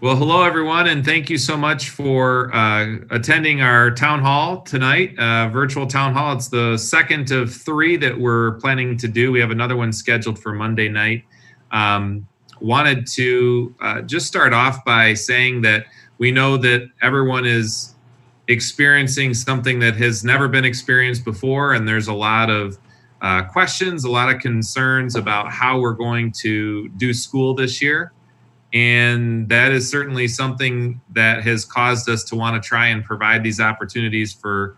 Well, hello everyone, and thank you so much for attending our town hall tonight, virtual town hall. It's the second of three that we're planning to do. We have another one scheduled for Monday night. Um, Wanted to just start off by saying that we know that everyone is experiencing something that has never been experienced before, and there's a lot of questions, a lot of concerns about how we're going to do school this year. And that is certainly something that has caused us to want to try and provide these opportunities for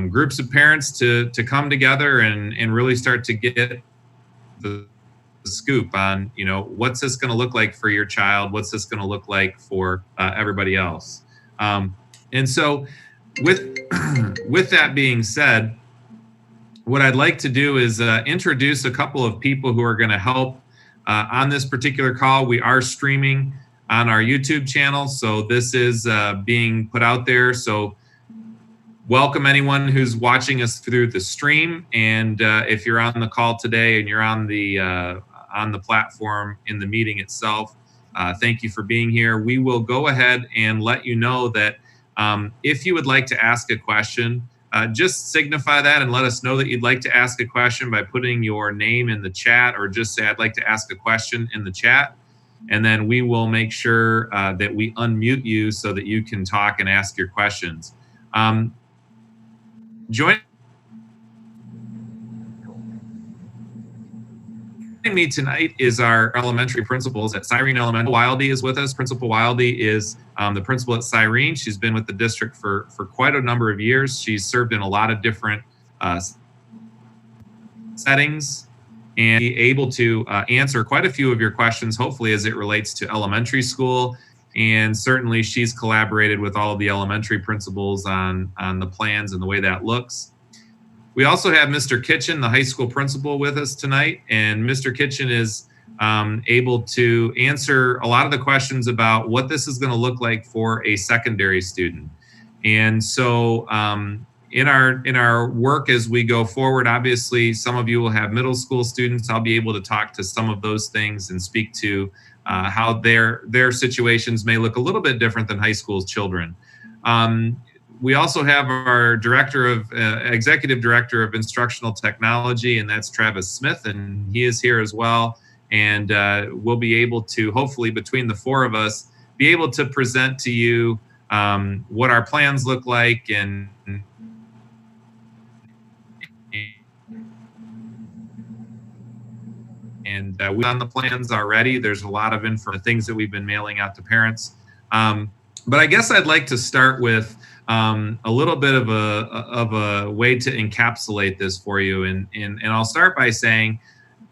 groups of parents to come together and really start to get the scoop on, what's this going to look like for your child? What's this going to look like for everybody else? And so with, with that being said, what I'd like to do is introduce a couple of people who are going to help on this particular call. We are streaming on our YouTube channel, so this is being put out there. So welcome anyone who's watching us through the stream, and if you're on the call today and you're on the platform in the meeting itself, thank you for being here. We will go ahead and let you know that if you would like to ask a question, just signify that and let us know that you'd like to ask a question by putting your name in the chat, or just say, I'd like to ask a question in the chat. And then we will make sure that we unmute you so that you can talk and ask your questions. Joining me tonight is our elementary principals at Cyrene Elementary. Wildy is with us. Principal Wildy is the principal at Cyrene. She's been with the district for quite a number of years. She's served in a lot of different settings and be able to answer quite a few of your questions, hopefully, as it relates to elementary school. And certainly she's collaborated with all of the elementary principals on the plans and the way that looks. We also have Mr. Kitchen, the high school principal, with us tonight, and Mr. Kitchen is able to answer a lot of the questions about what this is going to look like for a secondary student. And so in our work as we go forward, obviously some of you will have middle school students. I'll be able to talk to some of those things and speak to how their situations may look a little bit different than high school children. We also have our executive director of instructional technology, and that's Travis Smith, and he is here as well. And we'll be able to, hopefully between the four of us, be able to present to you what our plans look like, and we're on the plans already. There's a lot of info, things that we've been mailing out to parents. But I guess I'd like to start with a little bit of a way to encapsulate this for you. And I'll start by saying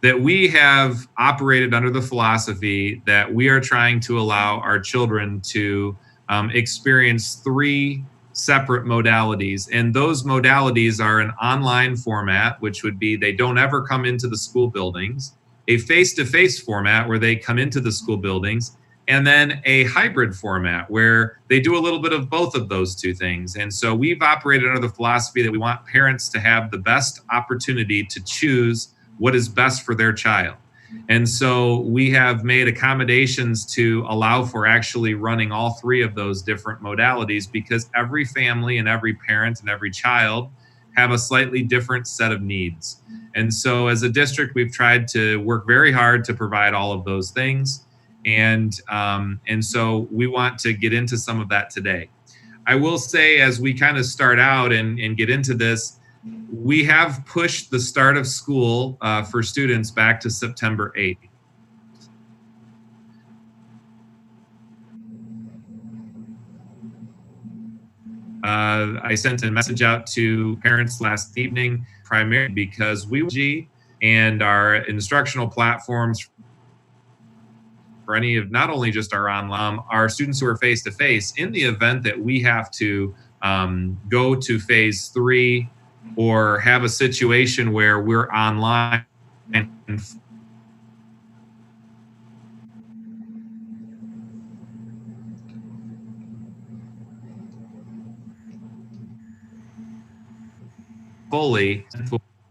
that we have operated under the philosophy that we are trying to allow our children to experience three separate modalities. And those modalities are an online format, which would be they don't ever come into the school buildings, a face-to-face format where they come into the school buildings, and then a hybrid format where they do a little bit of both of those two things. And so we've operated under the philosophy that we want parents to have the best opportunity to choose what is best for their child. And so we have made accommodations to allow for actually running all three of those different modalities, because every family and every parent and every child have a slightly different set of needs. And so as a district, we've tried to work very hard to provide all of those things. And so we want to get into some of that today. I will say, as we kind of start out and get into this, we have pushed the start of school for students back to September 8th. I sent a message out to parents last evening, primarily because and our instructional platforms for any of not only just our online, our students who are face-to-face, in the event that we have to go to phase 3 or have a situation where we're online and fully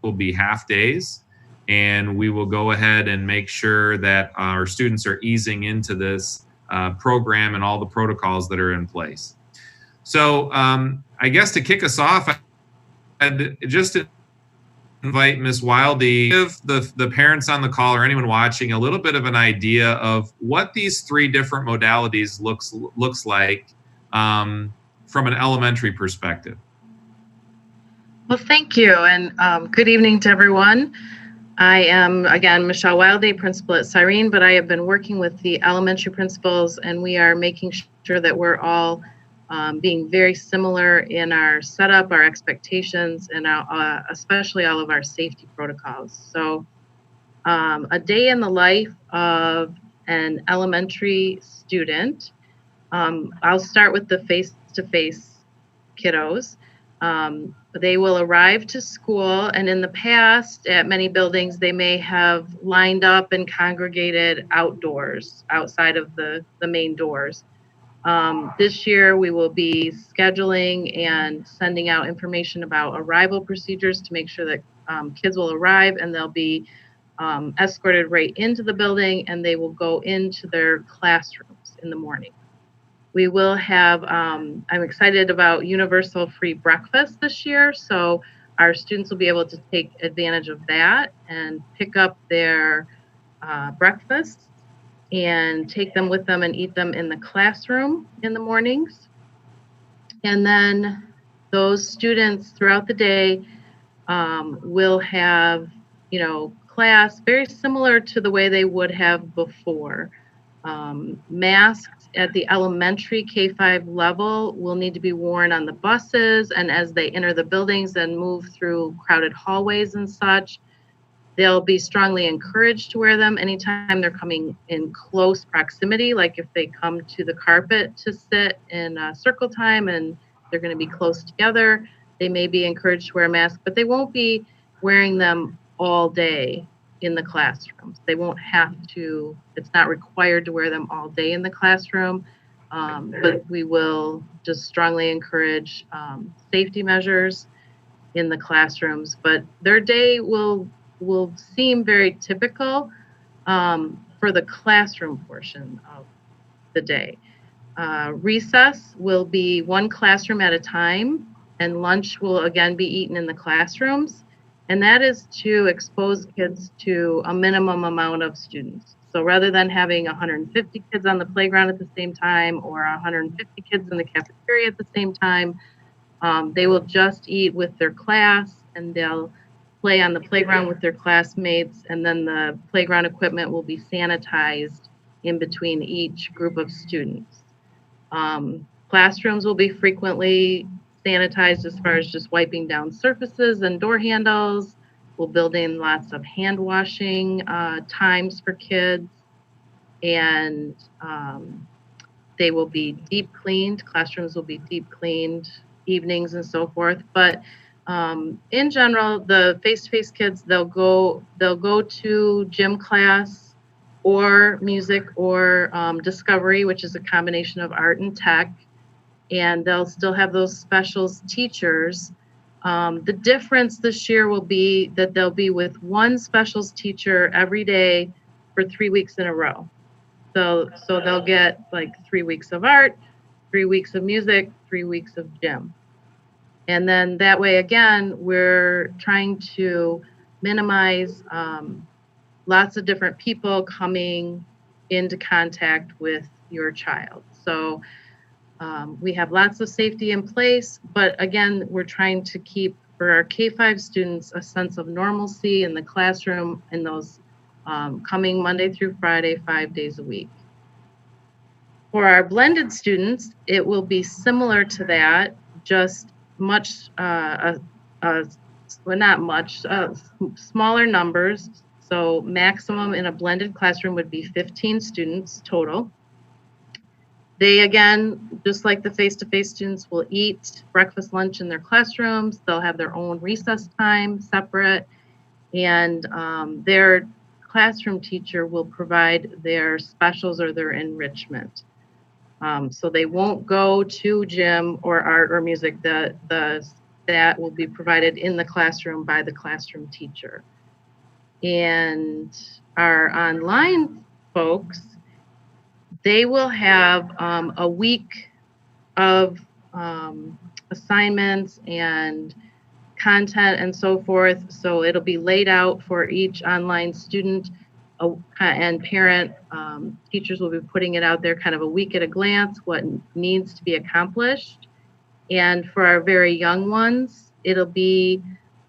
will be half days, and we will go ahead and make sure that our students are easing into this program and all the protocols that are in place. So I guess to kick us off, I'd just invite Ms. Wildy, give the parents on the call or anyone watching a little bit of an idea of what these three different modalities looks like from an elementary perspective. Well, thank you, and good evening to everyone. I am, again, Michelle Wildy, principal at Cyrene, but I have been working with the elementary principals, and we are making sure that we're all being very similar in our setup, our expectations, and especially all of our safety protocols. So a day in the life of an elementary student. I'll start with the face-to-face kiddos. They will arrive to school, and in the past, at many buildings, they may have lined up and congregated outdoors, outside of the main doors. This year, we will be scheduling and sending out information about arrival procedures to make sure that kids will arrive, and they'll be escorted right into the building, and they will go into their classrooms in the morning. We will have, I'm excited about universal free breakfast this year, so our students will be able to take advantage of that and pick up their breakfasts and take them with them and eat them in the classroom in the mornings. And then those students throughout the day will have, class very similar to the way they would have before. Masks at the elementary K-5 level will need to be worn on the buses and as they enter the buildings and move through crowded hallways and such. They'll be strongly encouraged to wear them anytime they're coming in close proximity, like if they come to the carpet to sit in circle time and they're going to be close together, they may be encouraged to wear a mask, but they won't be wearing them all day in the classrooms. They won't have to, it's not required to wear them all day in the classroom, but we will just strongly encourage safety measures in the classrooms. But their day will seem very typical for the classroom portion of the day. Recess will be one classroom at a time, and lunch will again be eaten in the classrooms. And that is to expose kids to a minimum amount of students. So rather than having 150 kids on the playground at the same time or 150 kids in the cafeteria at the same time, they will just eat with their class and they'll play on the playground with their classmates, and then the playground equipment will be sanitized in between each group of students. Classrooms will be frequently sanitized as far as just wiping down surfaces and door handles. We'll build in lots of hand washing times for kids, and they will be deep cleaned. Classrooms will be deep cleaned evenings and so forth. But in general, the face-to-face kids, they'll go to gym class or music or discovery, which is a combination of art and tech. And they'll still have those specials teachers. The difference this year will be that they'll be with one specials teacher every day for 3 weeks in a row. So they'll get like 3 weeks of art, 3 weeks of music, 3 weeks of gym. And then that way, again, we're trying to minimize lots of different people coming into contact with your child. So we have lots of safety in place, but again, we're trying to keep, for our K-5 students, a sense of normalcy in the classroom and those coming Monday through Friday, 5 days a week. For our blended students, it will be similar to that, just much, well, not much, smaller numbers. So maximum in a blended classroom would be 15 students total. They, again, just like the face-to-face students, will eat breakfast, lunch in their classrooms. They'll have their own recess time separate, and their classroom teacher will provide their specials or their enrichment. So they won't go to gym or art or music. That will be provided in the classroom by the classroom teacher. And our online folks, they will have a week of assignments and content and so forth. So it'll be laid out for each online student and parent. Teachers will be putting it out there kind of a week at a glance, what needs to be accomplished. And for our very young ones, it'll be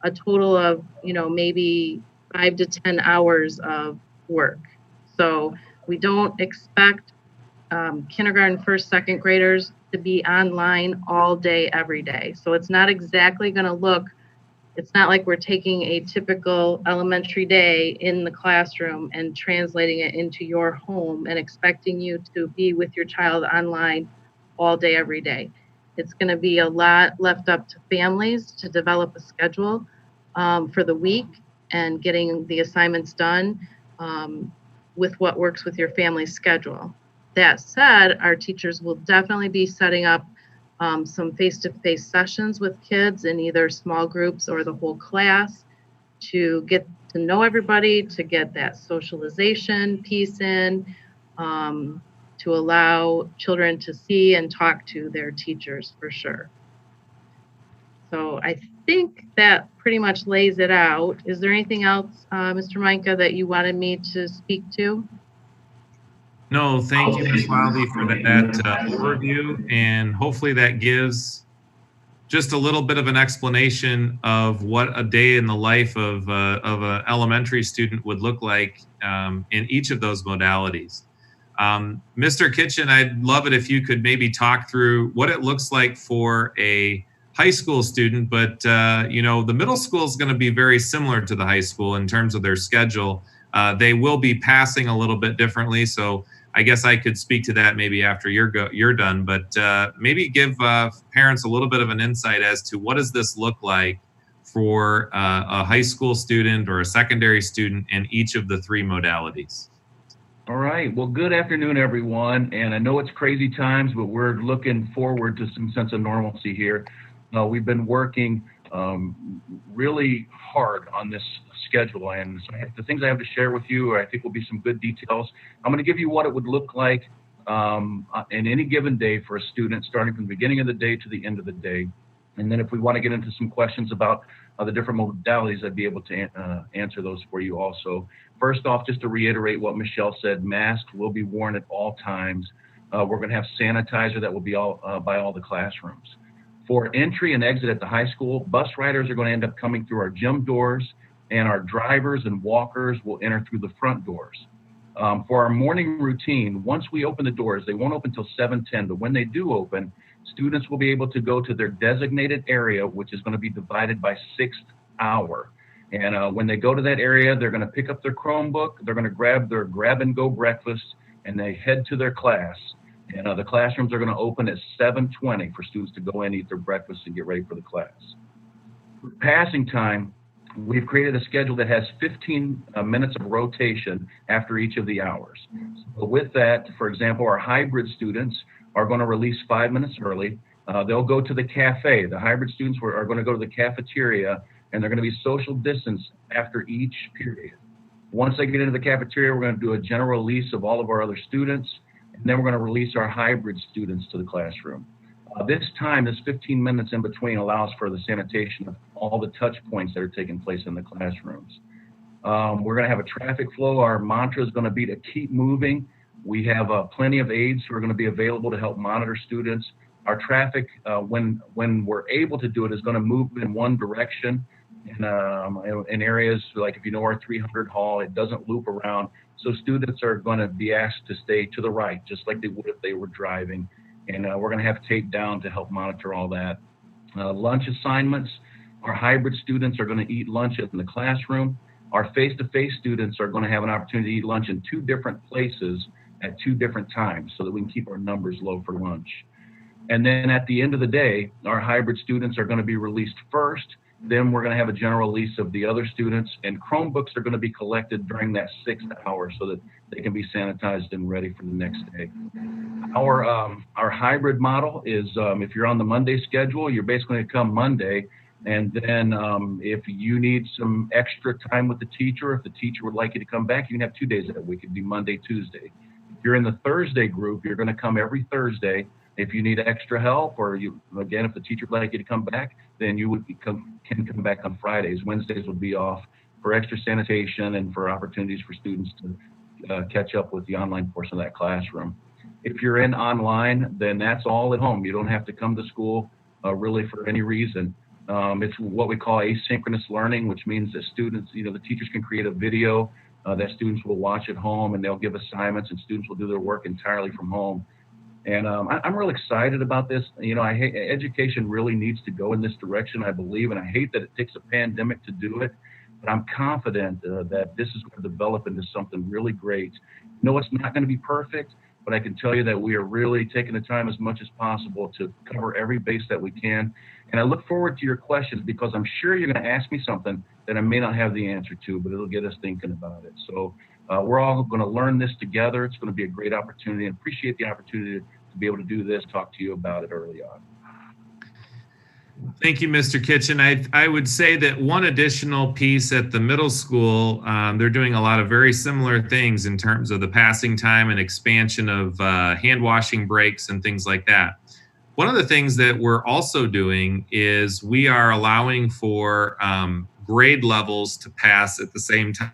a total of, maybe 5 to 10 hours of work. So we don't expect kindergarten, first, second graders to be online all day, every day. So it's not exactly going to look, it's not like we're taking a typical elementary day in the classroom and translating it into your home and expecting you to be with your child online all day, every day. It's going to be a lot left up to families to develop a schedule for the week and getting the assignments done with what works with your family's schedule. That said, our teachers will definitely be setting up some face-to-face sessions with kids in either small groups or the whole class to get to know everybody, to get that socialization piece in, to allow children to see and talk to their teachers for sure. So I think that pretty much lays it out. Is there anything else, Mr. Micah, that you wanted me to speak to? No, thank you, Ms. Wildy, for that overview, and hopefully that gives just a little bit of an explanation of what a day in the life of an elementary student would look like in each of those modalities. Mr. Kitchen, I'd love it if you could maybe talk through what it looks like for a high school student, but the middle school is going to be very similar to the high school in terms of their schedule. They will be passing a little bit differently, so I guess I could speak to that maybe after you're done, but maybe give parents a little bit of an insight as to what does this look like for a high school student or a secondary student in each of the 3 modalities. All right. Well, good afternoon, everyone. And I know it's crazy times, but we're looking forward to some sense of normalcy here. We've been working really hard on this schedule, and so the things I have to share with you, I think, will be some good details. I'm going to give you what it would look like in any given day for a student, starting from the beginning of the day to the end of the day. And then if we want to get into some questions about the different modalities, I'd be able to answer those for you also. First off, just to reiterate what Michelle said, masks will be worn at all times. We're going to have sanitizer that will be by all the classrooms. For entry and exit at the high school, bus riders are going to end up coming through our gym doors, and our drivers and walkers will enter through the front doors. For our morning routine, once we open the doors, they won't open until 7:10, but when they do open, students will be able to go to their designated area, which is going to be divided by 6th hour. And when they go to that area, they're going to pick up their Chromebook, they're going to grab their grab-and-go breakfast, and they head to their class. And the classrooms are going to open at 7:20 for students to go in, eat their breakfast, and get ready for the class. For passing time, we've created a schedule that has 15 minutes of rotation after each of the hours. So with that, for example, our hybrid students are going to release 5 minutes early. They'll go to the cafe. The hybrid students are going to go to the cafeteria, and they're going to be social distance after each period. Once they get into the cafeteria, we're going to do a general release of all of our other students, and then we're going to release our hybrid students to the classroom. This time, this 15 minutes in between, allows for the sanitation of all the touch points that are taking place in the classrooms. We're going to have a traffic flow. Our mantra is going to be to keep moving. We have plenty of aides who are going to be available to help monitor students. Our traffic, when we're able to do it, is going to move in one direction. In areas like, if you know our 300 hall, it doesn't loop around. So students are going to be asked to stay to the right, just like they would if they were driving. And we're going to have tape down to help monitor all that. Lunch assignments, our hybrid students are going to eat lunch in the classroom. Our face-to-face students are going to have an opportunity to eat lunch in 2 different places at 2 different times so that we can keep our numbers low for lunch. And then at the end of the day, our hybrid students are going to be released first. Then we're going to have a general release of the other students, and Chromebooks are going to be collected during that 6th hour so that they can be sanitized and ready for the next day. Our hybrid model is, if you're on the Monday schedule, you're basically going to come Monday, and then if you need some extra time with the teacher, if the teacher would like you to come back, you can have 2 days that week. It'd be Monday, Tuesday. If you're in the Thursday group, you're going to come every Thursday. If you need extra help, or if the teacher would like you to come back, then you can come back on Fridays. Wednesdays will be off for extra sanitation and for opportunities for students to catch up with the online portion of that classroom. If you're in online, then that's all at home. You don't have to come to school really for any reason. It's what we call asynchronous learning, which means that students, the teachers can create a video that students will watch at home, and they'll give assignments, and students will do their work entirely from home. And I'm really excited about this. Education really needs to go in this direction, I believe, and I hate that it takes a pandemic to do it, but I'm confident that this is going to develop into something really great. No, it's not going to be perfect, but I can tell you that we are really taking the time as much as possible to cover every base that we can. And I look forward to your questions, because I'm sure you're going to ask me something that I may not have the answer to, but it'll get us thinking about it. So we're all going to learn this together. It's going to be a great opportunity, and appreciate the opportunity to be able to do this, talk to you about it early on. Thank you, Mr. Kitchen. I would say that one additional piece at the middle school, they're doing a lot of very similar things in terms of the passing time and expansion of hand washing breaks and things like that. One of the things that we're also doing is we are allowing for grade levels to pass at the same time.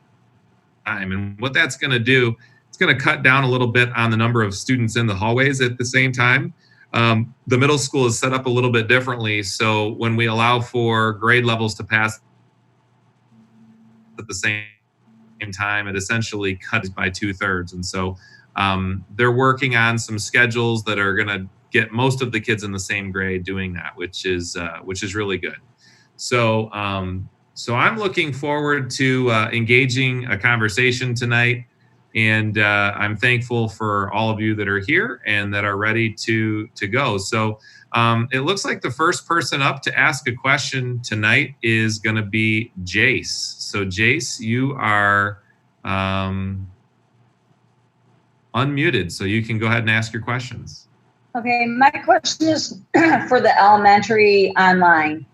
And what that's going to do, it's going to cut down a little bit on the number of students in the hallways at the same time. The middle school is set up a little bit differently. So when we allow for grade levels to pass at the same time, it essentially cuts by 2/3. And so they're working on some schedules that are going to get most of the kids in the same grade doing that, which is really good. So I'm looking forward to engaging a conversation tonight. And I'm thankful for all of you that are here and that are ready to go. So it looks like the first person up to ask a question tonight is going to be Jace. So Jace, you are unmuted, so you can go ahead and ask your questions. Okay, my question is for the elementary online.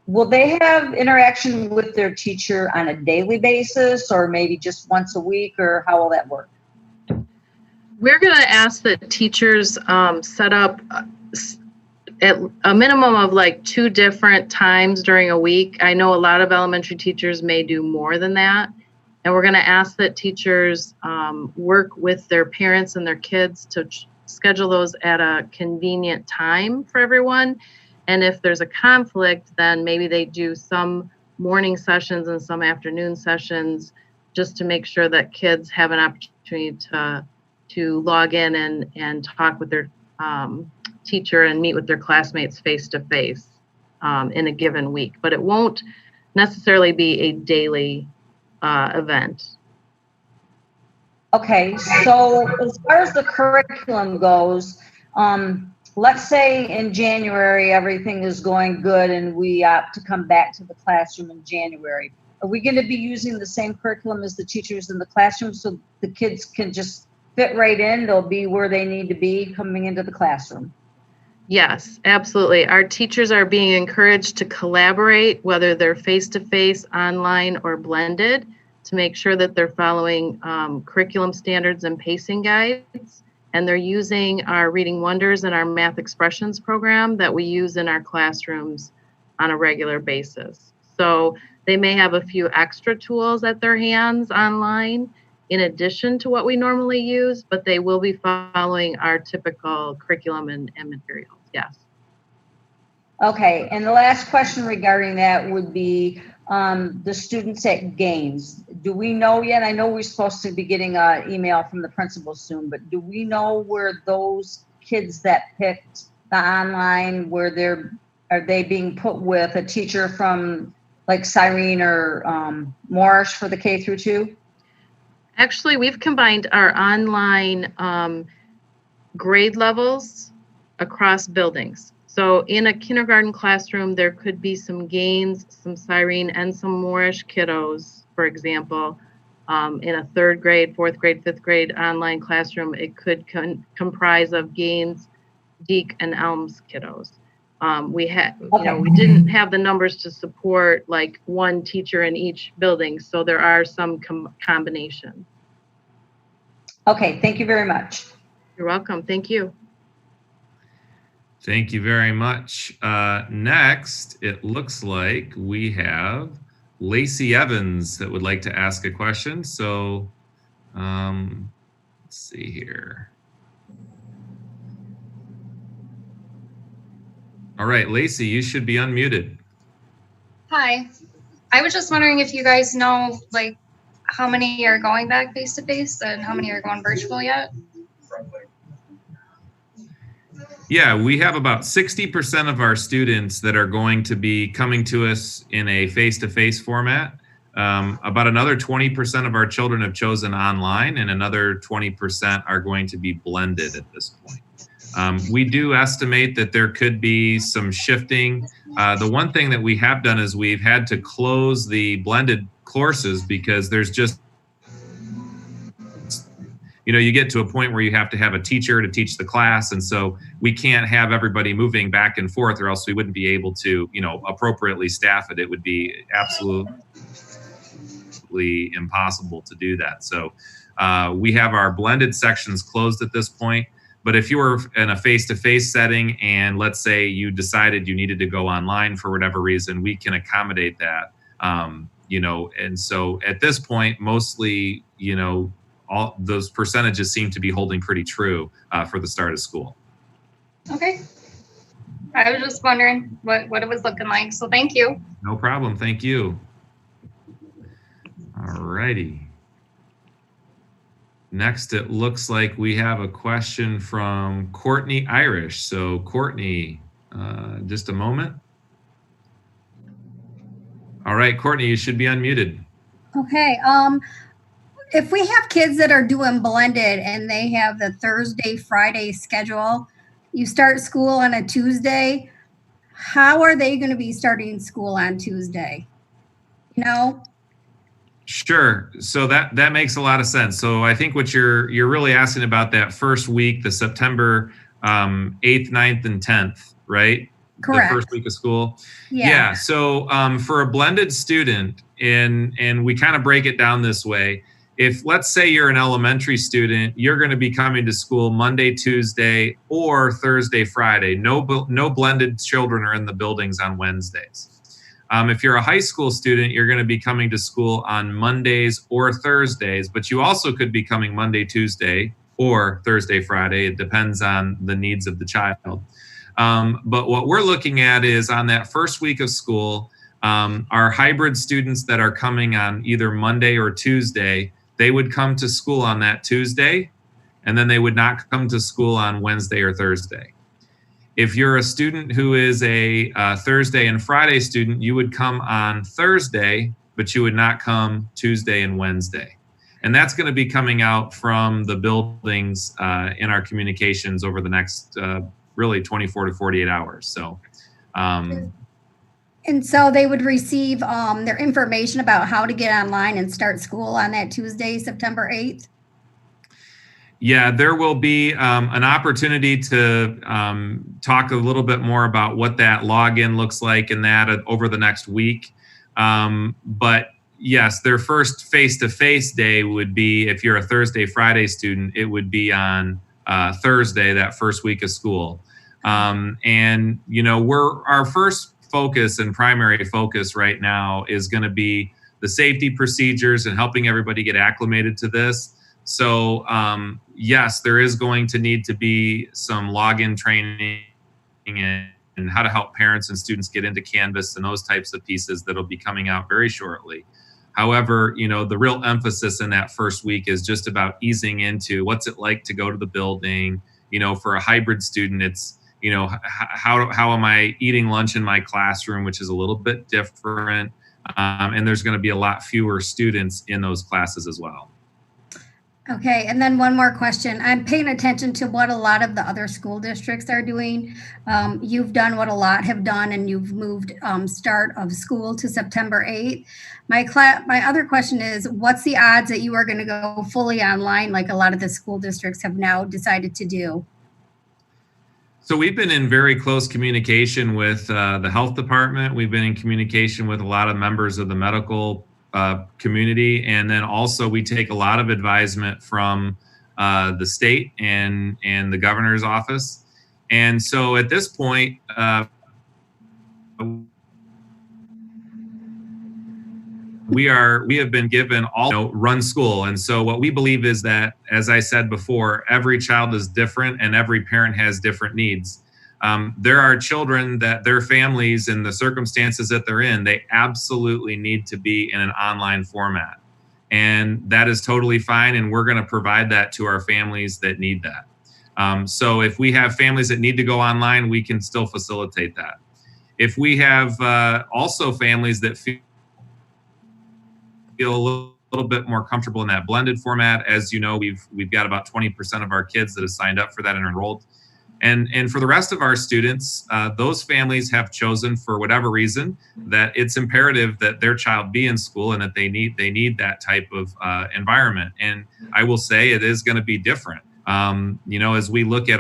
Will they have interaction with their teacher on a daily basis, or maybe just once a week, or how will that work? We're going to ask that teachers set up at a minimum of like 2 different times during a week. I know a lot of elementary teachers may do more than that. And we're going to ask that teachers work with their parents and their kids to schedule those at a convenient time for everyone. And if there's a conflict, then maybe they do some morning sessions and some afternoon sessions, just to make sure that kids have an opportunity to log in and talk with their teacher and meet with their classmates face to face in a given week. But it won't necessarily be a daily event. Okay, so as far as the curriculum goes, let's say in January everything is going good and we opt to come back to the classroom in January. Are we going to be using the same curriculum as the teachers in the classroom, so the kids can just fit right in? They'll be where they need to be coming into the classroom. Yes, absolutely. Our teachers are being encouraged to collaborate, whether they're face-to-face, online, or blended, to make sure that they're following curriculum standards and pacing guides. And they're using our Reading Wonders and our Math Expressions program that we use in our classrooms on a regular basis. So they may have a few extra tools at their hands online in addition to what we normally use, but they will be following our typical curriculum and materials, yes. Okay, and the last question regarding that would be the students at games. Do we know yet? I know we're supposed to be getting an email from the principal soon, but do we know where those kids that picked the online, are they being put with a teacher from like Cyrene or Morris for the K through 2? Actually, we've combined our online grade levels across buildings. So in a kindergarten classroom, there could be some Gaines, some Cyrene, and some Moorish kiddos, for example. In a 3rd grade, 4th grade, 5th grade online classroom, it could comprise of Gaines, Deke, and Elms kiddos. We didn't have the numbers to support like one teacher in each building, so there are some combinations. Okay, thank you very much. You're welcome. Thank you. Thank you very much. Next, it looks like we have Lacey Evans that would like to ask a question. So let's see here. All right, Lacey, you should be unmuted. Hi. I was just wondering if you guys know, like, how many are going back face to face and how many are going virtual yet? Yeah, we have about 60% of our students that are going to be coming to us in a face-to-face format. About another 20% of our children have chosen online, and another 20% are going to be blended at this point. We do estimate that there could be some shifting. The one thing that we have done is we've had to close the blended courses because there's just, you get to a point where you have to have a teacher to teach the class. And so we can't have everybody moving back and forth, or else we wouldn't be able to, appropriately staff it. It would be absolutely impossible to do that. So we have our blended sections closed at this point. But if you were in a face-to-face setting and let's say you decided you needed to go online for whatever reason, we can accommodate that. And so at this point, mostly, all those percentages seem to be holding pretty true for the start of school. Okay. I was just wondering what it was looking like. So thank you. No problem. Thank you. All righty. Next, it looks like we have a question from Courtney Irish. So Courtney, just a moment. All right, Courtney, you should be unmuted. Okay. If we have kids that are doing blended and they have the Thursday, Friday schedule, you start school on a Tuesday, how are they going to be starting school on Tuesday? Sure. So that makes a lot of sense. So I think what you're really asking about that first week, the September 8th, 9th, and 10th, right? Correct. The first week of school. Yeah. So for a blended student, and we kind of break it down this way. If let's say you're an elementary student, you're going to be coming to school Monday, Tuesday, or Thursday, Friday. No blended children are in the buildings on Wednesdays. If you're a high school student, you're going to be coming to school on Mondays or Thursdays, but you also could be coming Monday, Tuesday, or Thursday, Friday. It depends on the needs of the child. But what we're looking at is on that first week of school, our hybrid students that are coming on either Monday or Tuesday, they would come to school on that Tuesday, and then they would not come to school on Wednesday or Thursday. If you're a student who is a Thursday and Friday student, you would come on Thursday, but you would not come Tuesday and Wednesday. And that's going to be coming out from the buildings in our communications over the next really 24 to 48 hours. So, and so they would receive their information about how to get online and start school on that Tuesday, September 8th? Yeah, there will be an opportunity to talk a little bit more about what that login looks like and that over the next week. But yes, their first face-to-face day would be, if you're a Thursday, Friday student, it would be on Thursday, that first week of school. And, our first focus and primary focus right now is going to be the safety procedures and helping everybody get acclimated to this. So, yes, there is going to need to be some login training and how to help parents and students get into Canvas and those types of pieces that'll be coming out very shortly. However, the real emphasis in that first week is just about easing into what's it like to go to the building. For a hybrid student, it's, how am I eating lunch in my classroom, which is a little bit different. And there's going to be a lot fewer students in those classes as well. Okay, and then one more question. I'm paying attention to what a lot of the other school districts are doing. You've done what a lot have done, and you've moved start of school to September 8th. My other question is, what's the odds that you are going to go fully online like a lot of the school districts have now decided to do? So we've been in very close communication with the health department. We've been in communication with a lot of members of the medical community. And then also we take a lot of advisement from the state and the governor's office. And so at this point, we have been given all run school. And so what we believe is that, as I said before, every child is different and every parent has different needs. There are children that their families and the circumstances that they're in, they absolutely need to be in an online format. And that is totally fine. And we're going to provide that to our families that need that. So if we have families that need to go online, we can still facilitate that. If we have also families that feel a little bit more comfortable in that blended format, as you know, we've got about 20% of our kids that have signed up for that and enrolled. And for the rest of our students, those families have chosen, for whatever reason, that it's imperative that their child be in school and that they need that type of environment. And I will say it is going to be different. As we look at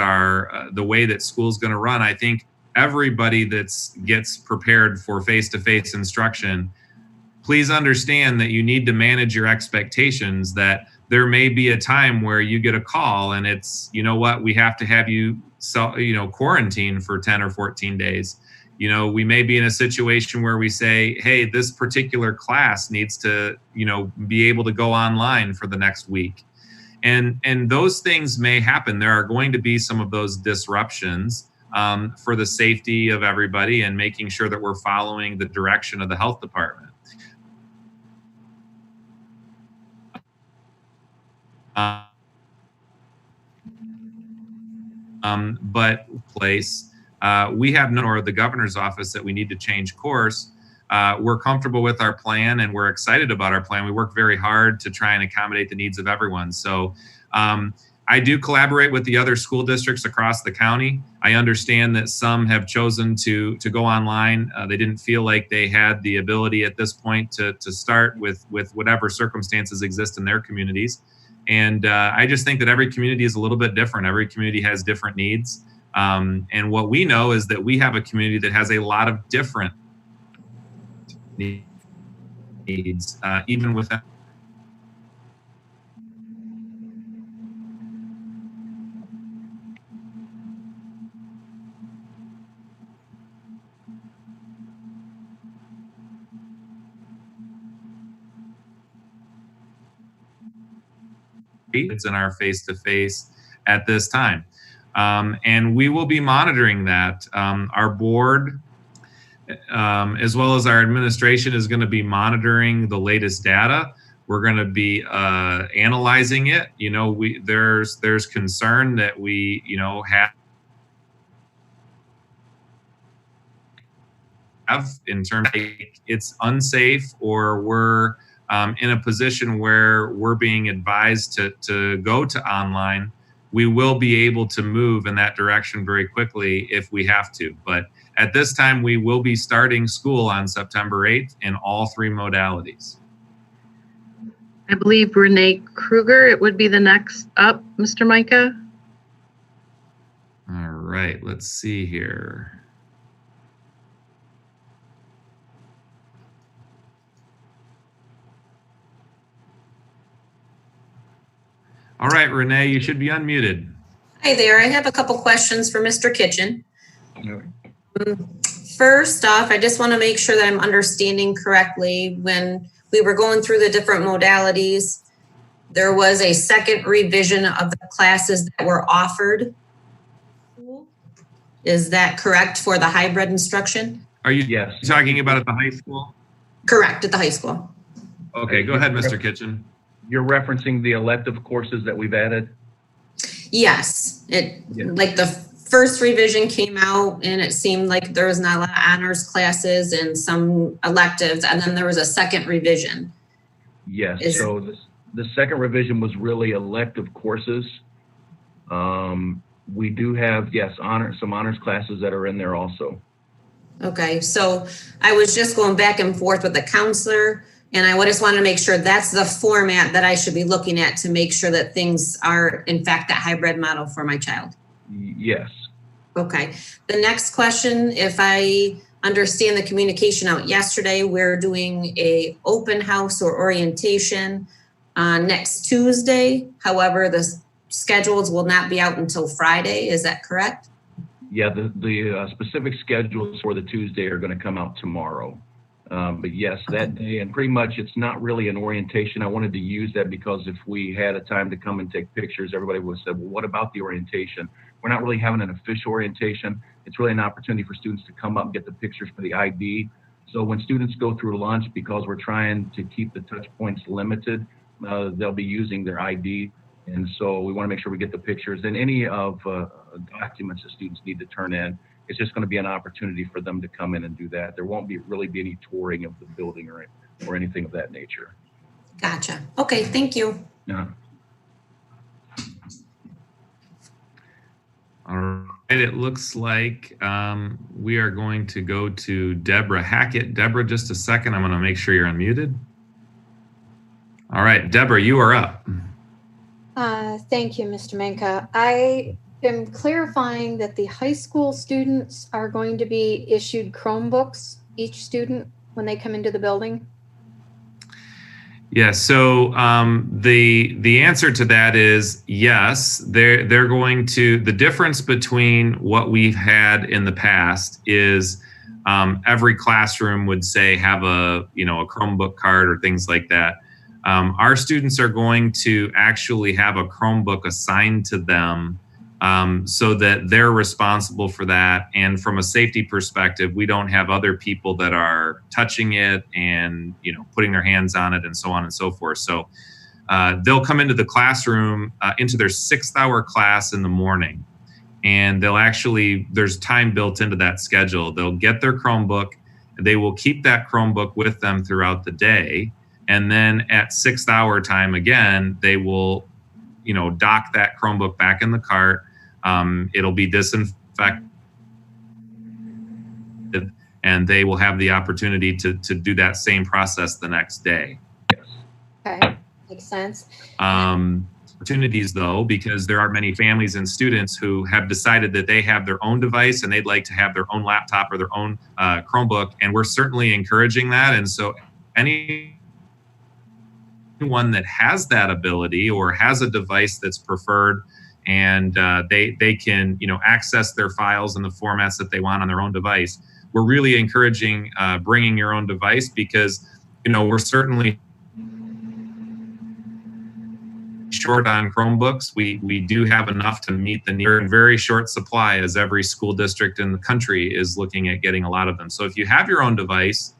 the way that school's going to run, I think everybody gets prepared for face-to-face instruction. Please understand that you need to manage your expectations, that there may be a time where you get a call and it's, we have to have you quarantine for 10 or 14 days. We may be in a situation where we say, hey, this particular class needs to, be able to go online for the next week. And those things may happen. There are going to be some of those disruptions for the safety of everybody and making sure that we're following the direction of the health department. But we have no, or the governor's office, that we need to change course. We're comfortable with our plan and we're excited about our plan. We work very hard to try and accommodate the needs of everyone. So I do collaborate with the other school districts across the county. I understand that some have chosen to go online. They didn't feel like they had the ability at this point to start with whatever circumstances exist in their communities. And I just think that every community is a little bit different. Every community has different needs. And what we know is that we have a community that has a lot of different needs, even within. It's in our face-to-face at this time. And we will be monitoring that. Our board, as well as our administration, is going to be monitoring the latest data. We're going to be analyzing it. There's concern that we, have in terms of it's unsafe, or we're in a position where we're being advised to go to online. We will be able to move in that direction very quickly if we have to. But at this time, we will be starting school on September 8th in all three modalities. I believe Renee Kruger, it would be the next up, Mr. Micah. All right, let's see here. All right, Renee, you should be unmuted. Hi there. I have a couple questions for Mr. Kitchen. First off, I just want to make sure that I'm understanding correctly. When we were going through the different modalities, there was a second revision of the classes that were offered. Is that correct for the hybrid instruction? Are you Yes. talking about at the high school? Correct, at the high school. Okay, go ahead, Mr. Kitchen. You're referencing the elective courses that we've added? Yes, like the first revision came out and it seemed like there was not a lot of honors classes and some electives, and then there was a second revision. Yes, so the second revision was really elective courses. We do have, yes, some honors classes that are in there also. Okay, so I was just going back and forth with the counselor, and I just wanted to make sure that's the format that I should be looking at to make sure that things are, in fact, that hybrid model for my child. Yes. Okay. The next question, if I understand the communication out yesterday, we're doing a open house or orientation next Tuesday. However, the schedules will not be out until Friday. Is that correct? Yeah, the specific schedules for the Tuesday are going to come out tomorrow. But yes, that day, and pretty much it's not really an orientation. I wanted to use that because if we had a time to come and take pictures, everybody would have said, well, what about the orientation? We're not really having an official orientation. It's really an opportunity for students to come up and get the pictures for the ID. So when students go through lunch, because we're trying to keep the touch points limited, they'll be using their ID. And so we want to make sure we get the pictures and any of documents that students need to turn in. It's just going to be an opportunity for them to come in and do that. There won't really be any touring of the building or anything of that nature. Gotcha. Okay, thank you. Yeah. All right, it looks like we are going to go to Deborah Hackett. Deborah, just a second. I'm going to make sure you're unmuted. All right, Deborah, you are up. Thank you, Mr. Menka. I am clarifying that the high school students are going to be issued Chromebooks, each student, when they come into the building. Yeah, so the answer to that is yes. They're going to. The difference between what we've had in the past is every classroom would say have a Chromebook card or things like that. Our students are going to actually have a Chromebook assigned to them so that they're responsible for that. And from a safety perspective, we don't have other people that are touching it and putting their hands on it and so on and so forth. So they'll come into the classroom into their 6th-hour class in the morning, and there's time built into that schedule. They'll get their Chromebook. They will keep that Chromebook with them throughout the day. And then at 6th hour time again, they will, dock that Chromebook back in the cart. It'll be disinfected, and they will have the opportunity to do that same process the next day. Okay, makes sense. Opportunities though, because there are many families and students who have decided that they have their own device and they'd like to have their own laptop or their own Chromebook, and we're certainly encouraging that. And so anyone that has that ability or has a device that's preferred and they can access their files in the formats that they want on their own device, we're really encouraging bringing your own device, because we're certainly short on Chromebooks. We do have enough to meet the need. We're in very short supply, as every school district in the country is looking at getting a lot of them. So if you have your own device,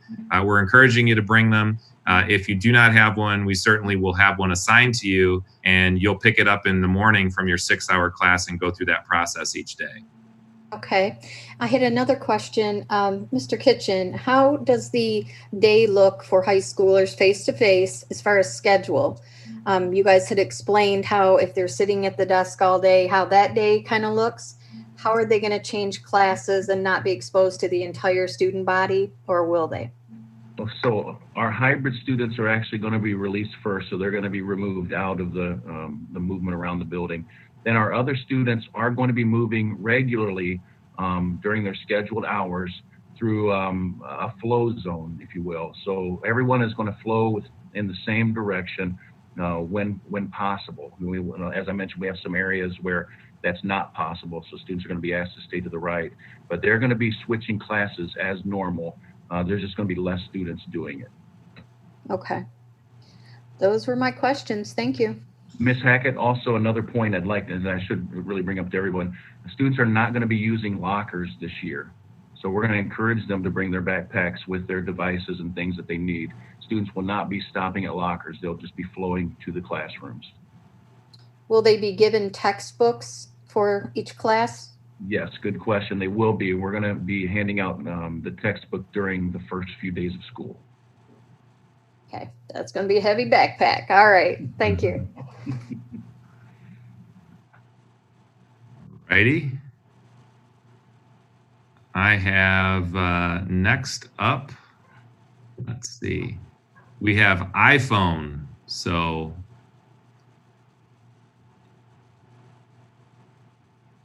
we're encouraging you to bring them. If you do not have one, we certainly will have one assigned to you, and you'll pick it up in the morning from your 6-hour class and go through that process each day. Okay. I had another question. Mr. Kitchen, how does the day look for high schoolers face-to-face as far as schedule? You guys had explained how if they're sitting at the desk all day, how that day kind of looks. How are they going to change classes and not be exposed to the entire student body, or will they? So our hybrid students are actually going to be released first, so they're going to be removed out of the movement around the building. Then our other students are going to be moving regularly during their scheduled hours through a flow zone, if you will. So everyone is going to flow in the same direction when possible. As I mentioned, we have some areas where that's not possible, so students are going to be asked to stay to the right, but they're going to be switching classes as normal. There's just going to be less students doing it. Okay. Those were my questions. Thank you. Ms. Hackett, also another point I'd like, and I should really bring up to everyone, the students are not going to be using lockers this year. So we're going to encourage them to bring their backpacks with their devices and things that they need. Students will not be stopping at lockers. They'll just be flowing to the classrooms. Will they be given textbooks for each class? Yes, good question. They will be. We're going to be handing out the textbook during the first few days of school. Okay, that's going to be a heavy backpack. All right, thank you. Righty. I have next up, let's see, we have iPhone. So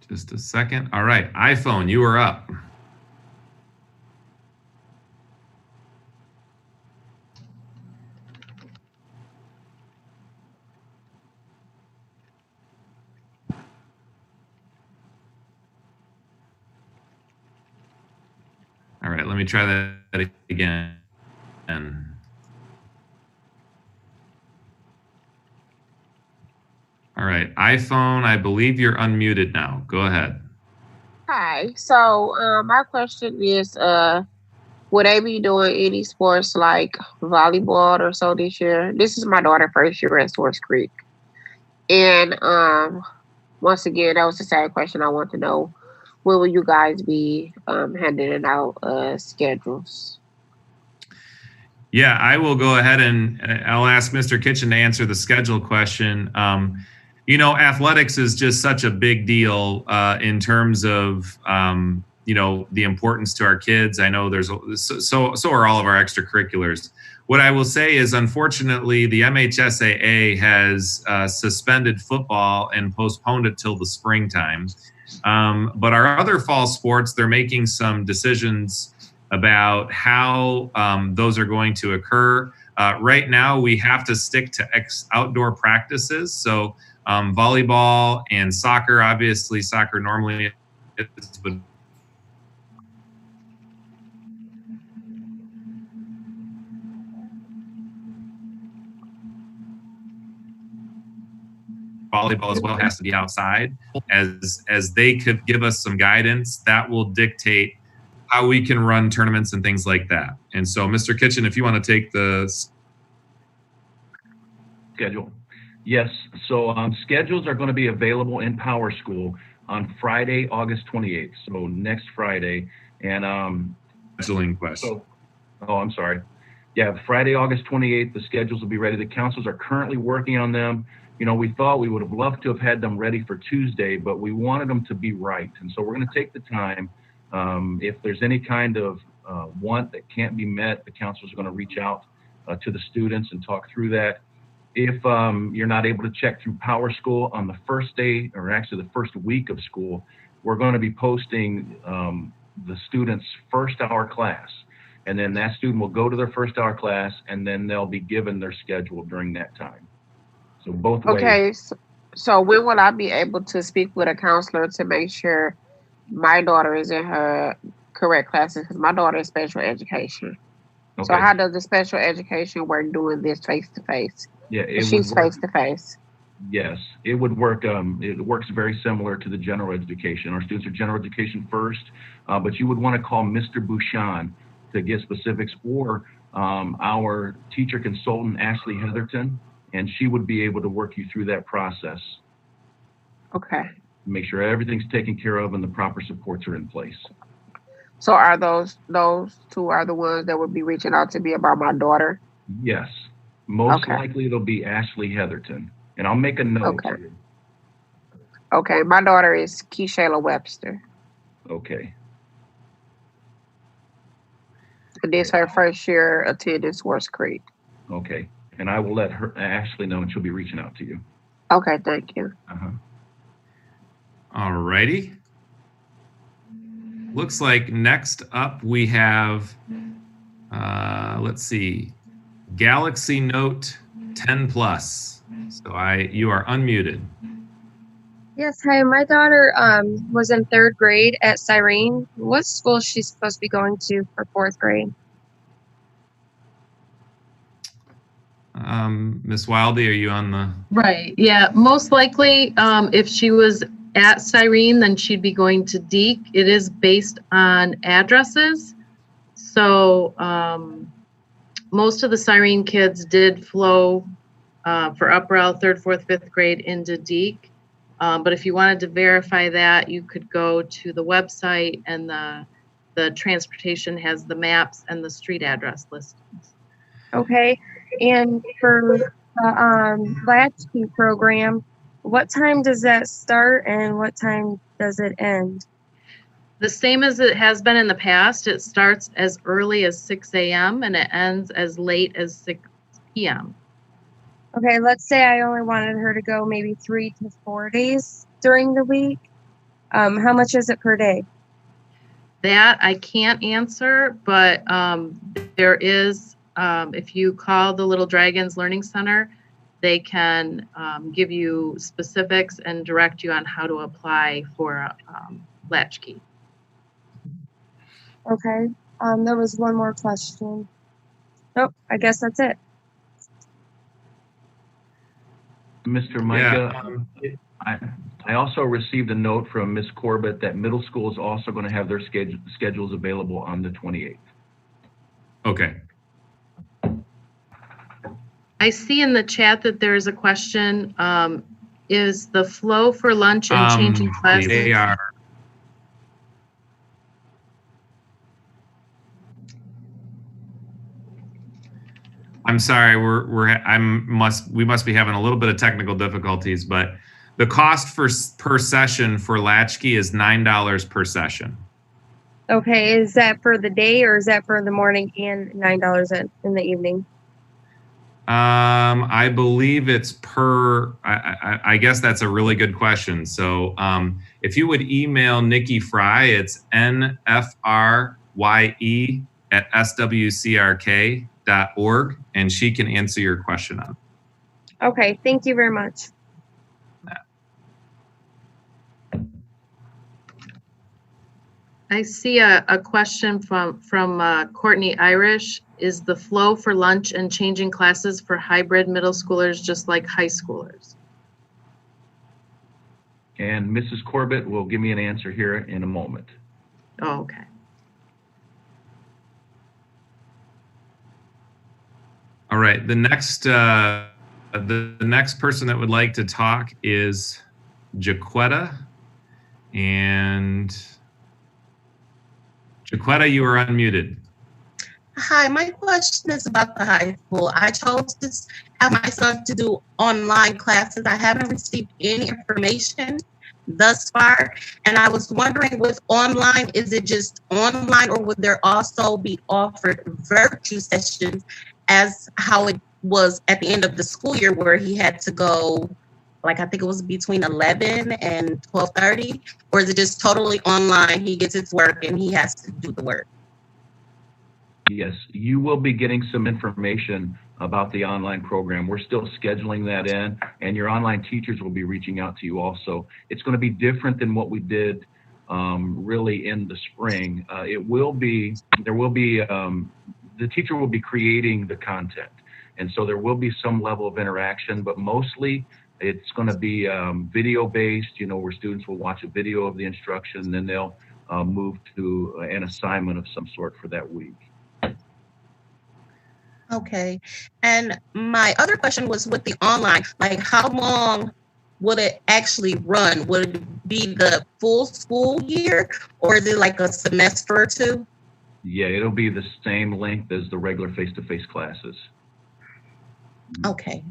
just a second. All right, iPhone, you are up. right, let me try that again. All right, iPhone, I believe you're unmuted now. Go ahead. Hi. So my question is, would they be doing any sports like volleyball or so this year? This is my daughter first year at Swartz Creek. And once again, that was the same question I want to know. When will you guys be handing out schedules? Yeah, I will go ahead and I'll ask Mr. Kitchen to answer the schedule question. You know, athletics is just such a big deal in terms of, you know, the importance to our kids. I know there's, so are all of our extracurriculars. What I will say is, unfortunately, the MHSAA has suspended football and postponed it till the springtime. But our other fall sports, they're making some decisions about how those are going to occur. Right now, we have to stick to outdoor practices. So volleyball and soccer, obviously soccer normally is, but volleyball as well has to be outside. As they could give us some guidance, that will dictate how we can run tournaments and things like that. And so, Mr. Kitchen, if you want to take the Schedule. Yes, so schedules are going to be available in Power School on Friday, August 28th, so next Friday. And scheduling question. Oh, I'm sorry. Yeah, Friday, August 28th, the schedules will be ready. The counselors are currently working on them. You know, we thought we would have loved to have had them ready for Tuesday, but we wanted them to be right. And so we're going to take the time. If there's any kind of want that can't be met, the counselors are going to reach out to the students and talk through that. If you're not able to check through Power School on the first day, or actually the first week of school, we're going to be posting the student's first hour class. And then that student will go to their first hour class, and then they'll be given their schedule during that time. So both ways. Okay, so when will I be able to speak with a counselor to make sure my daughter is in her correct classes? Because my daughter is special education. Okay. So how does the special education work doing this face-to-face? Yeah, she's face-to-face. Yes, it would work. It works very similar to the general education. Our students are general education first, but you would want to call Mr. Bouchon to get specifics, or our teacher consultant, Ashley Heatherton, and she would be able to work you through that process. Okay. Make sure everything's taken care of and the proper supports are in place. So are those two are the ones that would be reaching out to me about my daughter? Yes. Most likely it'll be Ashley Heatherton. And I'll make a note. Okay. Okay. My daughter is Keishayla Webster. Okay. And this is her first year attending Swartz Creek. Okay. And I will let Ashley know, and she'll be reaching out to you. Okay, thank you. All righty. Looks like next up we have, let's see, Galaxy Note 10 Plus. So you are unmuted. Yes, hi. My daughter was in 3rd grade at Cyrene. What school is she supposed to be going to for 4th grade? Miss Wildy, are you on the? Right. Yeah. Most likely, if she was at Cyrene, then she'd be going to Deke. It is based on addresses. So most of the Cyrene kids did flow for Upper L, 3rd, 4th, 5th grade into Deke. But if you wanted to verify that, you could go to the website, and the transportation has the maps and the street address listings. Okay. And for the Latchkey program, what time does that start and what time does it end? The same as it has been in the past. It starts as early as 6 a.m. and it ends as late as 6 p.m. Okay, let's say I only wanted her to go maybe 3 to 4 days during the week. How much is it per day? That I can't answer, but there is, if you call the Little Dragons Learning Center, they can give you specifics and direct you on how to apply for Latchkey. Okay. There was one more question. Nope, I guess that's it. Mr. Micah, I also received a note from Ms. Corbett that middle school is also going to have their schedules available on the 28th. Okay. I see in the chat that there is a question. Is the flow for lunch and changing classes? They are. I'm sorry, we must be having a little bit of technical difficulties, but the cost per session for Latchkey is $9 per session. Okay, is that for the day or is that for the morning and $9 in the evening? I believe it's per, I guess that's a really good question. So if you would email Nikki Fry, it's nfrye@swcrk.org, and she can answer your question on it. Okay, thank you very much. I see a question from Courtney Irish. Is the flow for lunch and changing classes for hybrid middle schoolers just like high schoolers? And Mrs. Corbett will give me an answer here in a moment. Oh, okay. All right, the next person that would like to talk is Jaquetta. And Jaquetta, you are unmuted. Hi, my question is about the high school. I chose to have my son to do online classes. I haven't received any information thus far. And I was wondering, with online, is it just online or would there also be offered virtual sessions as how it was at the end of the school year where he had to go, like I think it was between 11 and 12:30? Or is it just totally online? He gets his work and he has to do the work. Yes, you will be getting some information about the online program. We're still scheduling that in, and your online teachers will be reaching out to you also. It's going to be different than what we did really in the spring. The teacher will be creating the content, and so there will be some level of interaction, but mostly it's going to be video-based, where students will watch a video of the instruction, and then they'll move to an assignment of some sort for that week. Okay. And my other question was with the online, like how long would it actually run? Would it be the full school year or is it like a semester or two? Yeah, it'll be the same length as the regular face-to-face classes. Okay.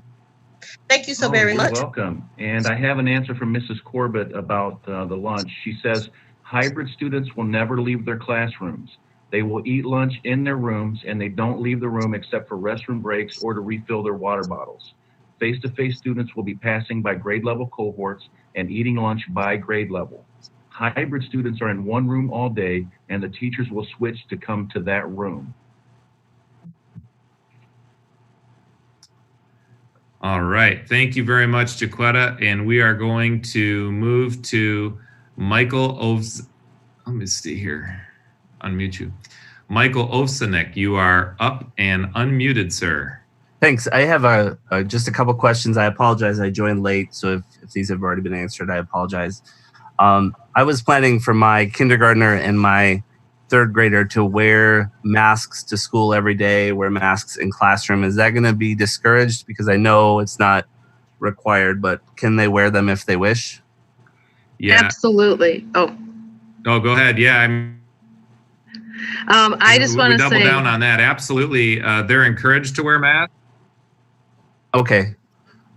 Thank you so very much. You're welcome. And I have an answer from Mrs. Corbett about the lunch. She says, hybrid students will never leave their classrooms. They will eat lunch in their rooms and they don't leave the room except for restroom breaks or to refill their water bottles. Face-to-face students will be passing by grade level cohorts and eating lunch by grade level. Hybrid students are in one room all day and the teachers will switch to come to that room. All right, thank you very much, Jaquetta. And we are going to move to Michael Ovs. Let me see here. Unmute you. Michael Ovsenik, you are up and unmuted, sir. Thanks. I have just a couple questions. I apologize. I joined late, so if these have already been answered, I apologize. I was planning for my kindergartner and my third grader to wear masks to school every day, wear masks in classroom. Is that going to be discouraged? Because I know it's not required, but can they wear them if they wish? Yeah. Absolutely. Oh, go ahead. Yeah, I just want to double down on that. Absolutely. They're encouraged to wear masks. Okay.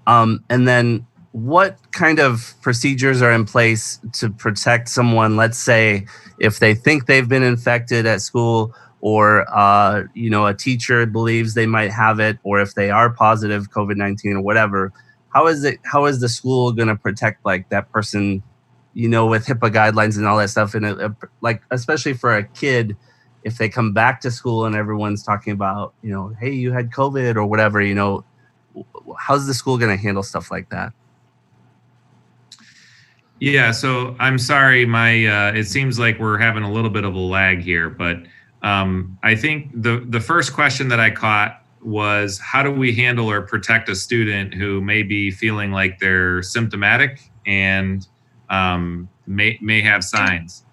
And then what kind of procedures are in place to protect someone, let's say, if they think they've been infected at school or, a teacher believes they might have it, or if they are positive COVID-19 or whatever, how is the school going to protect like that person, with HIPAA guidelines and all that stuff? And like, especially for a kid, if they come back to school and everyone's talking about, hey, you had COVID or whatever, how's the school going to handle stuff like that? Yeah, so I'm sorry, it seems like we're having a little bit of a lag here, but I think the first question that I caught was, how do we handle or protect a student who may be feeling like they're symptomatic and may have signs?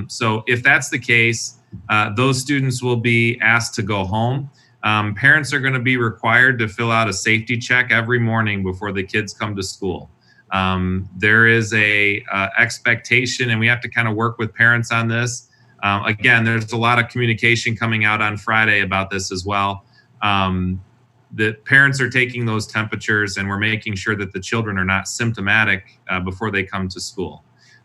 So if that's the case, those students will be asked to go home. Parents are going to be required to fill out a safety check every morning before the kids come to school. There is a expectation, and we have to kind of work with parents on this. Again, there's a lot of communication coming out on Friday about this as well. The parents are taking those temperatures, and we're making sure that the children are not symptomatic before they come to school.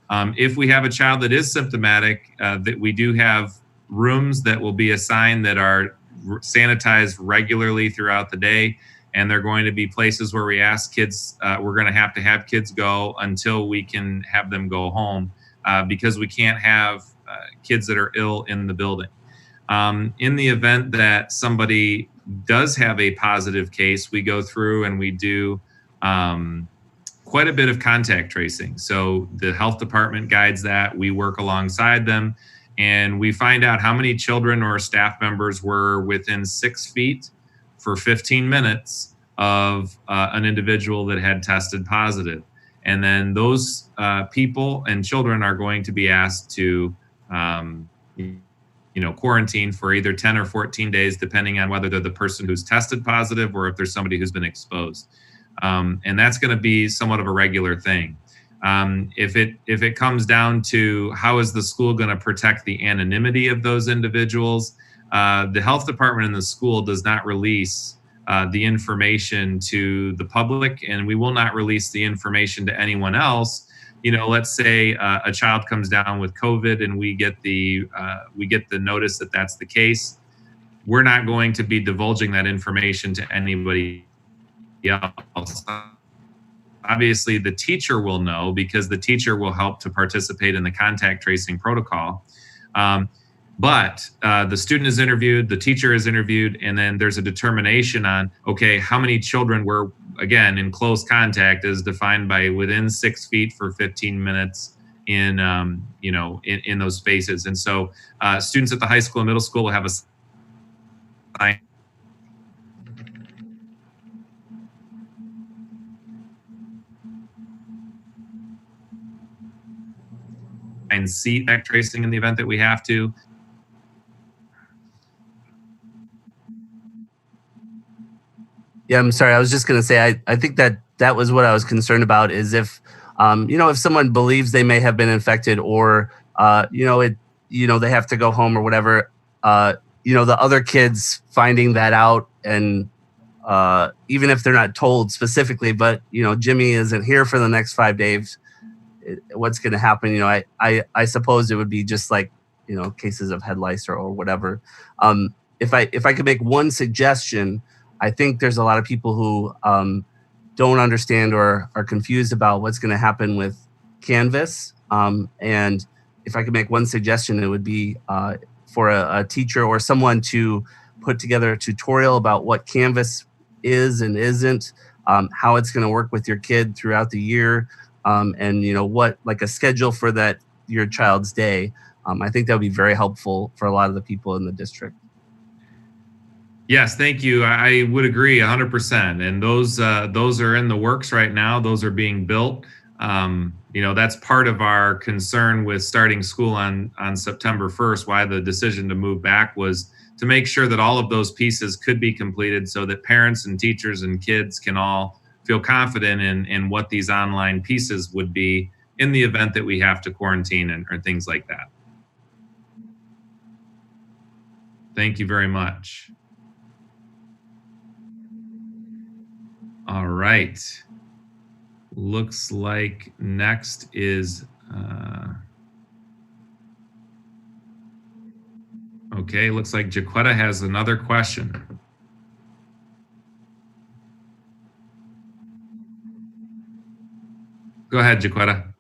If we have a child that is symptomatic, that we do have rooms that will be assigned that are sanitized regularly throughout the day, and they're going to be places where we ask kids, we're going to have kids go until we can have them go home, because we can't have kids that are ill in the building. In the event that somebody does have a positive case, we go through and we do quite a bit of contact tracing. So the health department guides that. We work alongside them, and we find out how many children or staff members were within 6 feet for 15 minutes of an individual that had tested positive. And then those people and children are going to be asked to quarantine for either 10 or 14 days, depending on whether they're the person who's tested positive or if there's somebody who's been exposed. And that's going to be somewhat of a regular thing. If it comes down to how is the school going to protect the anonymity of those individuals, the health department in the school does not release the information to the public, and we will not release the information to anyone else. Let's say a child comes down with COVID and we get the notice that that's the case. We're not going to be divulging that information to anybody else. Obviously, the teacher will know, because the teacher will help to participate in the contact tracing protocol. But the student is interviewed, the teacher is interviewed, and then there's a determination on, okay, how many children were, again, in close contact is defined by within 6 feet for 15 minutes in those spaces. And so students at the high school and middle school will have a and see contact tracing in the event that we have to. Yeah, I'm sorry. I was just going to say, I think that was what I was concerned about, is if, if someone believes they may have been infected, or, they have to go home or whatever, the other kids finding that out, and even if they're not told specifically, but, Jimmy isn't here for the next 5 days, what's going to happen? I suppose it would be just like, cases of head lice or whatever. If I could make one suggestion, I think there's a lot of people who don't understand or are confused about what's going to happen with Canvas. And if I could make one suggestion, it would be for a teacher or someone to put together a tutorial about what Canvas is and isn't, how it's going to work with your kid throughout the year, and what, like, a schedule for your child's day. I think that would be very helpful for a lot of the people in the district. Yes, thank you. I would agree 100%. And those are in the works right now. Those are being built. That's part of our concern with starting school on September 1st, why the decision to move back was to make sure that all of those pieces could be completed so that parents and teachers and kids can all feel confident in what these online pieces would be in the event that we have to quarantine or things like that. Thank you very much. All right. Looks like next is, okay, looks like Jaquetta has another question. Go ahead, Jaquetta.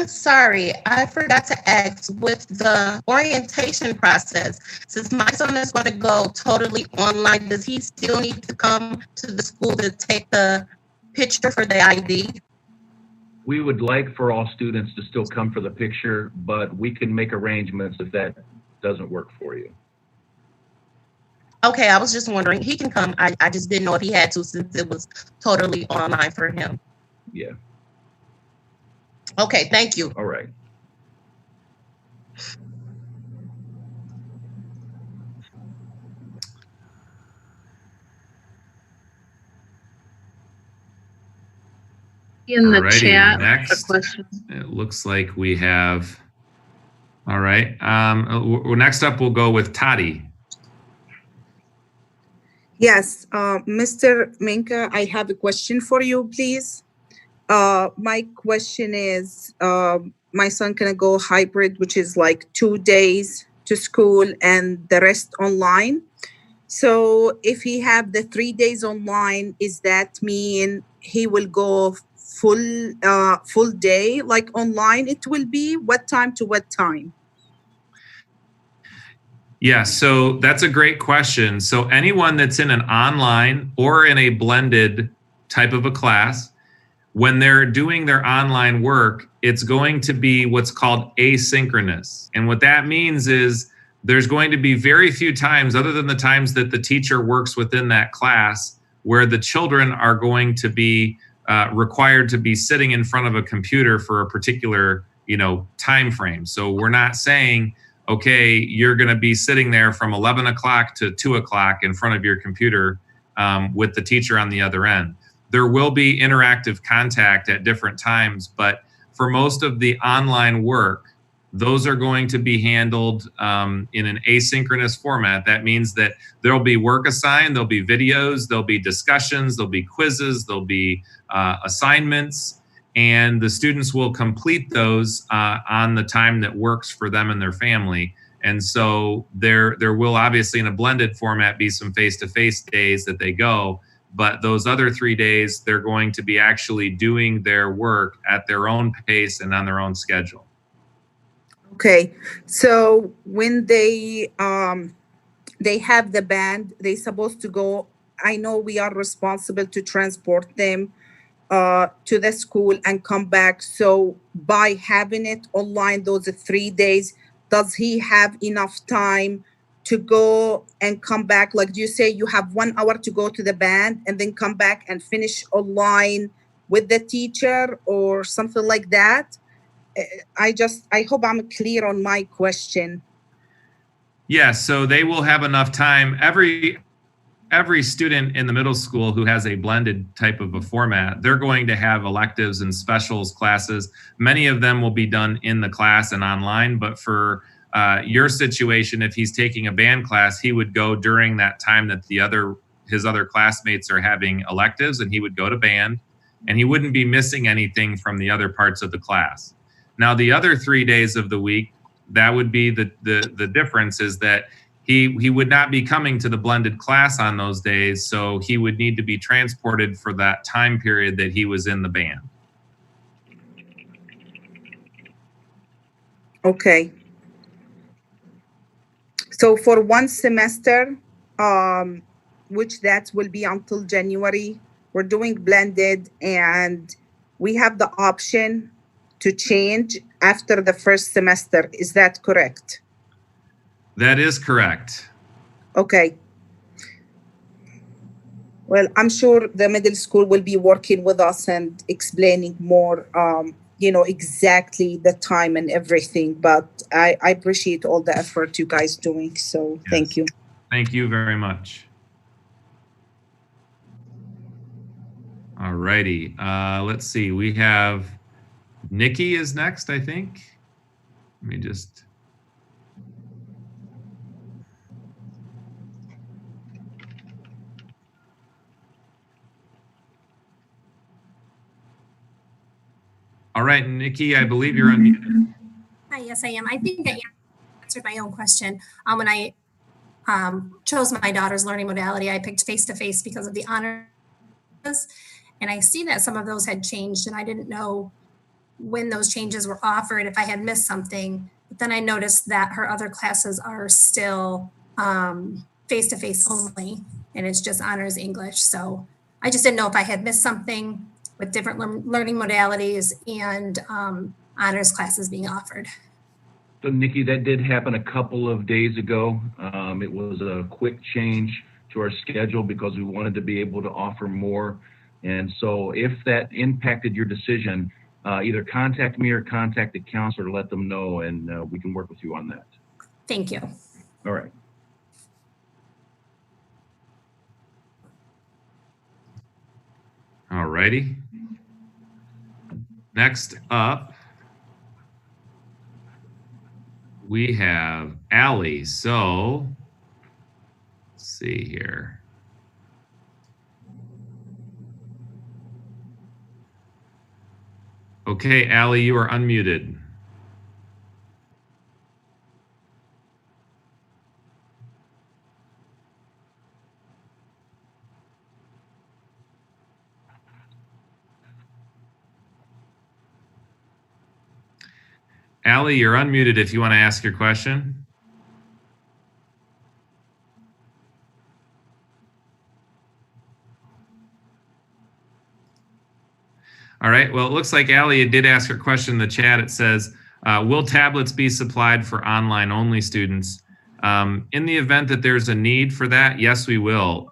Sorry, I forgot to ask, with the orientation process, since my son is going to go totally online, does he still need to come to the school to take the picture for the ID? We would like for all students to still come for the picture, but we can make arrangements if that doesn't work for you. Okay, I was just wondering. He can come. I just didn't know if he had to since it was totally online for him. Yeah. Okay, thank you. All right. In the Alrighty, chat, next. a question. It looks like we have, all right. Next up, we'll go with Toddy. Yes, Mr. Minka, I have a question for you, please. My question is, my son gonna go hybrid, which is like 2 days to school and the rest online. So if he have the 3 days online, is that mean he will go full day, like online it will be? What time to what time? Yeah, so that's a great question. So anyone that's in an online or in a blended type of a class, when they're doing their online work, it's going to be what's called asynchronous. And what that means is there's going to be very few times, other than the times that the teacher works within that class, where the children are going to be required to be sitting in front of a computer for a particular, time frame. So we're not saying, okay, you're going to be sitting there from 11 o'clock to 2 o'clock in front of your computer with the teacher on the other end. There will be interactive contact at different times, but for most of the online work, those are going to be handled in an asynchronous format. That means that there'll be work assigned, there'll be videos, there'll be discussions, there'll be quizzes, there'll be assignments, and the students will complete those on the time that works for them and their family. And so there will obviously in a blended format be some face-to-face days that they go, but those other 3 days, they're going to be actually doing their work at their own pace and on their own schedule. Okay, so when they have the band, they supposed to go. I know we are responsible to transport them to the school and come back. So by having it online those 3 days, does he have enough time to go and come back? Like, do you say you have 1 hour to go to the band and then come back and finish online with the teacher or something like that? I hope I'm clear on my question. Yeah, so they will have enough time. Every student in the middle school who has a blended type of a format, they're going to have electives and specials classes. Many of them will be done in the class and online, but for your situation, if he's taking a band class, he would go during that time that his other classmates are having electives, and he would go to band, and he wouldn't be missing anything from the other parts of the class. Now, the other 3 days of the week, that would be the difference is that he would not be coming to the blended class on those days, so he would need to be transported for that time period that he was in the band. Okay. So for 1 semester, which that will be until January, we're doing blended, and we have the option to change after the first semester. Is that correct? That is correct. Okay. Well, I'm sure the middle school will be working with us and explaining more, exactly the time and everything. But I appreciate all the effort you guys doing. So Yes. Thank you. Thank you very much. All righty. Let's see. We have Nikki is next, I think. Let me just. All right, Nikki, I believe you're unmuted. Hi, yes, I am. I think I answered my own question. When I chose my daughter's learning modality, I picked face-to-face because of the honors. And I see that some of those had changed, and I didn't know when those changes were offered, if I had missed something. But then I noticed that her other classes are still face-to-face only, and it's just honors English. So I just didn't know if I had missed something with different learning modalities and honors classes being offered. So Nikki, that did happen a couple of days ago. It was a quick change to our schedule because we wanted to be able to offer more. And so if that impacted your decision, either contact me or contact the counselor to let them know, and we can work with you on that. Thank you. All right. All righty. Next up, we have Allie. So let's see here. Okay, Allie, you are unmuted. Allie, you're unmuted if you want to ask your question. All right, well, it looks like Allie did ask her question in the chat. It says, will tablets be supplied for online only students? In the event that there's a need for that, yes, we will.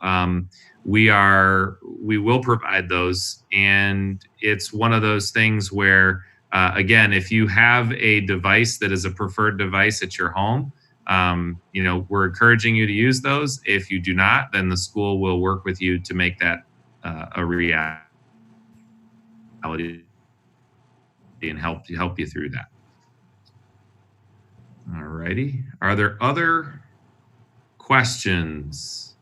We will provide those. And it's one of those things where, again, if you have a device that is a preferred device at your home, we're encouraging you to use those. If you do not, then the school will work with you to make that a reality and help you through that. All righty. Are there other questions?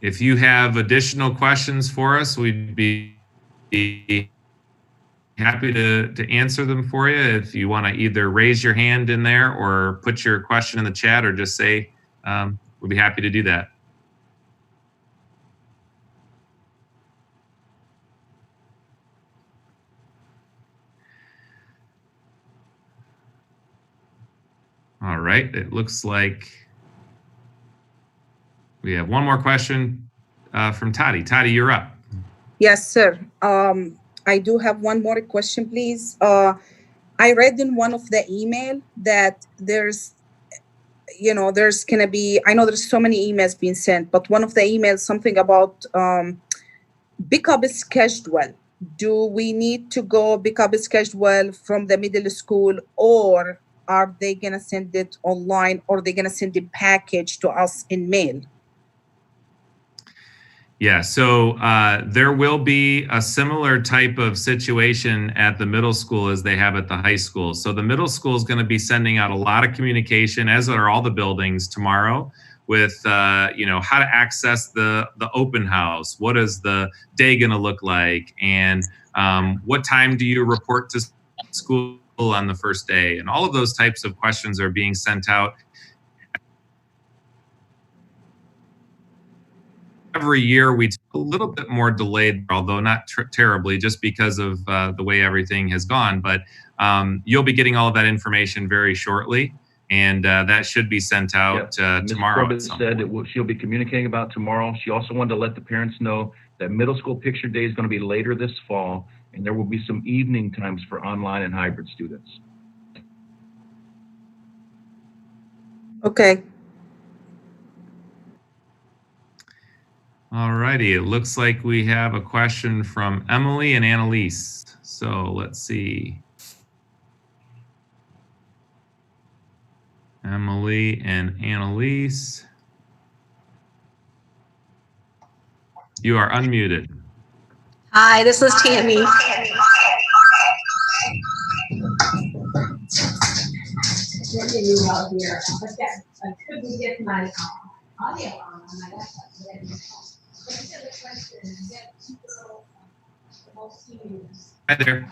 If you have additional questions for us, we'd be happy to answer them for you. If you want to either raise your hand in there or put your question in the chat or just say, we'd be happy to do that. All right, it looks like we have one more question from Toddy. Toddy, you're up. Yes, sir. I do have one more question, please. I read in one of the email that there's gonna be, I know there's so many emails being sent, but one of the emails, something about pickup schedule. Do we need to go pickup schedule from the middle school, or are they gonna send it online, or they gonna send the package to us in mail? Yeah, so there will be a similar type of situation at the middle school as they have at the high school. So the middle school is going to be sending out a lot of communication, as are all the buildings tomorrow, with how to access the open house. What is the day going to look like, and what time do you report to school on the first day? And all of those types of questions are being sent out. Every year we a little bit more delayed, although not terribly, just because of the way everything has gone. But you'll be getting all of that information very shortly, and that should be sent out tomorrow. Ms. Corbett said she'll be communicating about tomorrow. She also wanted to let the parents know that middle school picture day is going to be later this fall, and there will be some evening times for online and hybrid students. Okay. All righty, it looks like we have a question from Emily and Annalise. So let's see. Emily and Annalise. You are unmuted. Hi, this is Tammy. Hi there.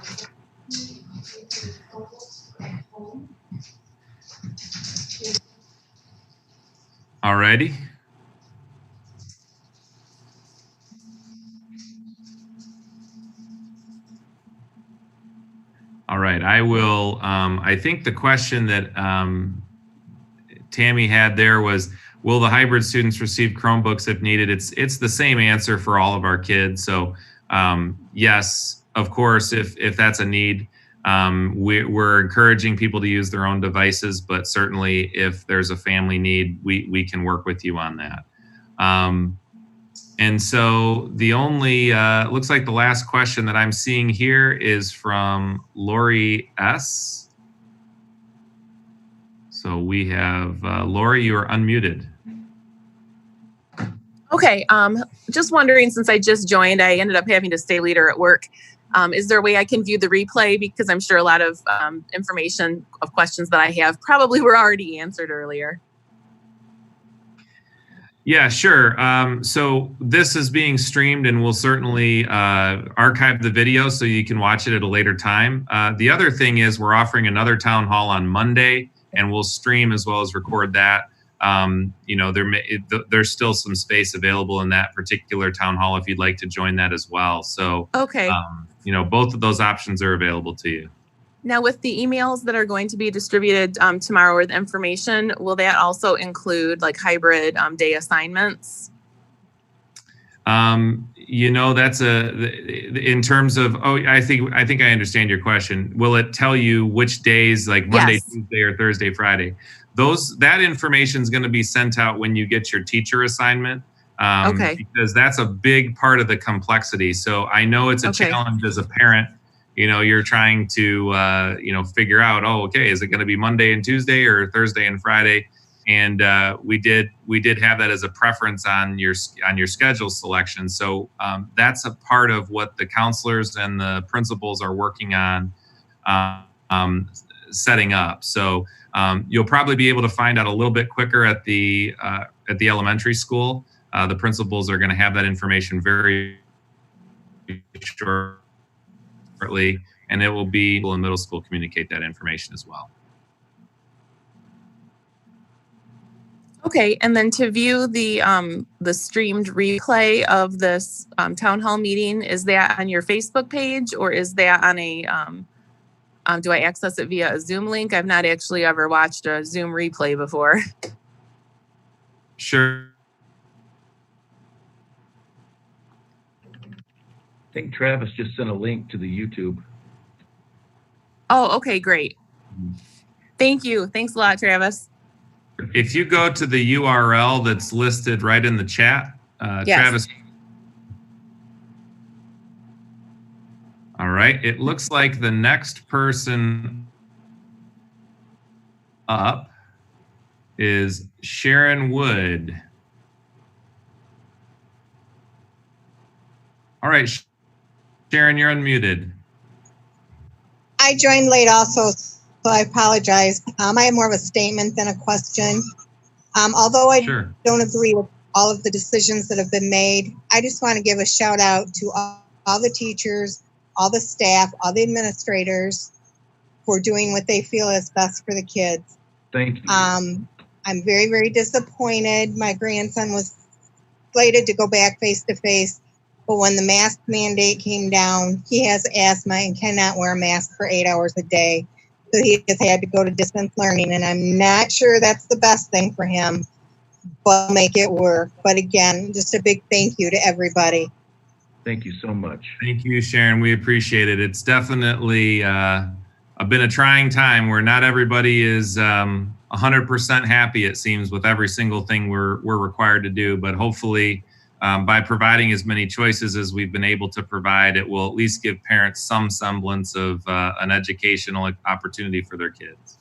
All righty. All right, I will, I think the question that Tammy had there was, will the hybrid students receive Chromebooks if needed? It's the same answer for all of our kids. So yes, of course, if that's a need, we're encouraging people to use their own devices, but certainly if there's a family need, we can work with you on that. And so the only, looks like the last question that I'm seeing here is from Lori S. So we have, Lori, you are unmuted. Okay, just wondering, since I just joined, I ended up having to stay later at work. Is there a way I can view the replay? Because I'm sure a lot of information of questions that I have probably were already answered earlier. Yeah, sure. So this is being streamed, and we'll certainly archive the video so you can watch it at a later time. The other thing is we're offering another town hall on Monday, and we'll stream as well as record that. You know, there's still some space available in that particular town hall if you'd like to join that as well. So, okay. You know, both of those options are available to you. Now, with the emails that are going to be distributed tomorrow with information, will that also include like hybrid day assignments? You know, that's in terms of, I think I understand your question. Will it tell you which days, like Monday, Yes. Tuesday, or Thursday, Friday? That information is going to be sent out when you get your teacher assignment. Okay. Because that's a big part of the complexity. So I know it's a challenge as a parent. You know, you're trying to, you know, figure out, okay, is it going to be Monday and Tuesday or Thursday and Friday? And we did have that as a preference on your schedule selection. So that's a part of what the counselors and the principals are working on setting up. So you'll probably be able to find out a little bit quicker at the elementary school. The principals are going to have that information very shortly, and it will be in middle school communicate that information as well. Okay, and then to view the streamed replay of this town hall meeting, is that on your Facebook page or is that on a, do I access it via a Zoom link? I've not actually ever watched a Zoom replay before. Sure. I think Travis just sent a link to the YouTube. Oh, okay, great. Thank you. Thanks a lot, Travis. If you go to the URL that's listed right in the chat, Yes. Travis. All right, it looks like the next person up is Sharon Wood. All right, Sharon, you're unmuted. I joined late also, so I apologize. I have more of a statement than a question. Although I don't agree with all of the decisions that have been made, I just want to give a shout out to all the teachers, all the staff, all the administrators for doing what they feel is best for the kids. Thank you. I'm very, very disappointed. My grandson was slated to go back face-to-face, but when the mask mandate came down, he has asthma and cannot wear a mask for 8 hours a day. So he has had to go to distance learning, and I'm not sure that's the best thing for him, but make it work. But again, just a big thank you to everybody. Thank you so much. Thank you, Sharon. We appreciate it. It's definitely been a trying time where not everybody is 100% happy, it seems, with every single thing we're required to do. But hopefully, by providing as many choices as we've been able to provide, it will at least give parents some semblance of an educational opportunity for their kids.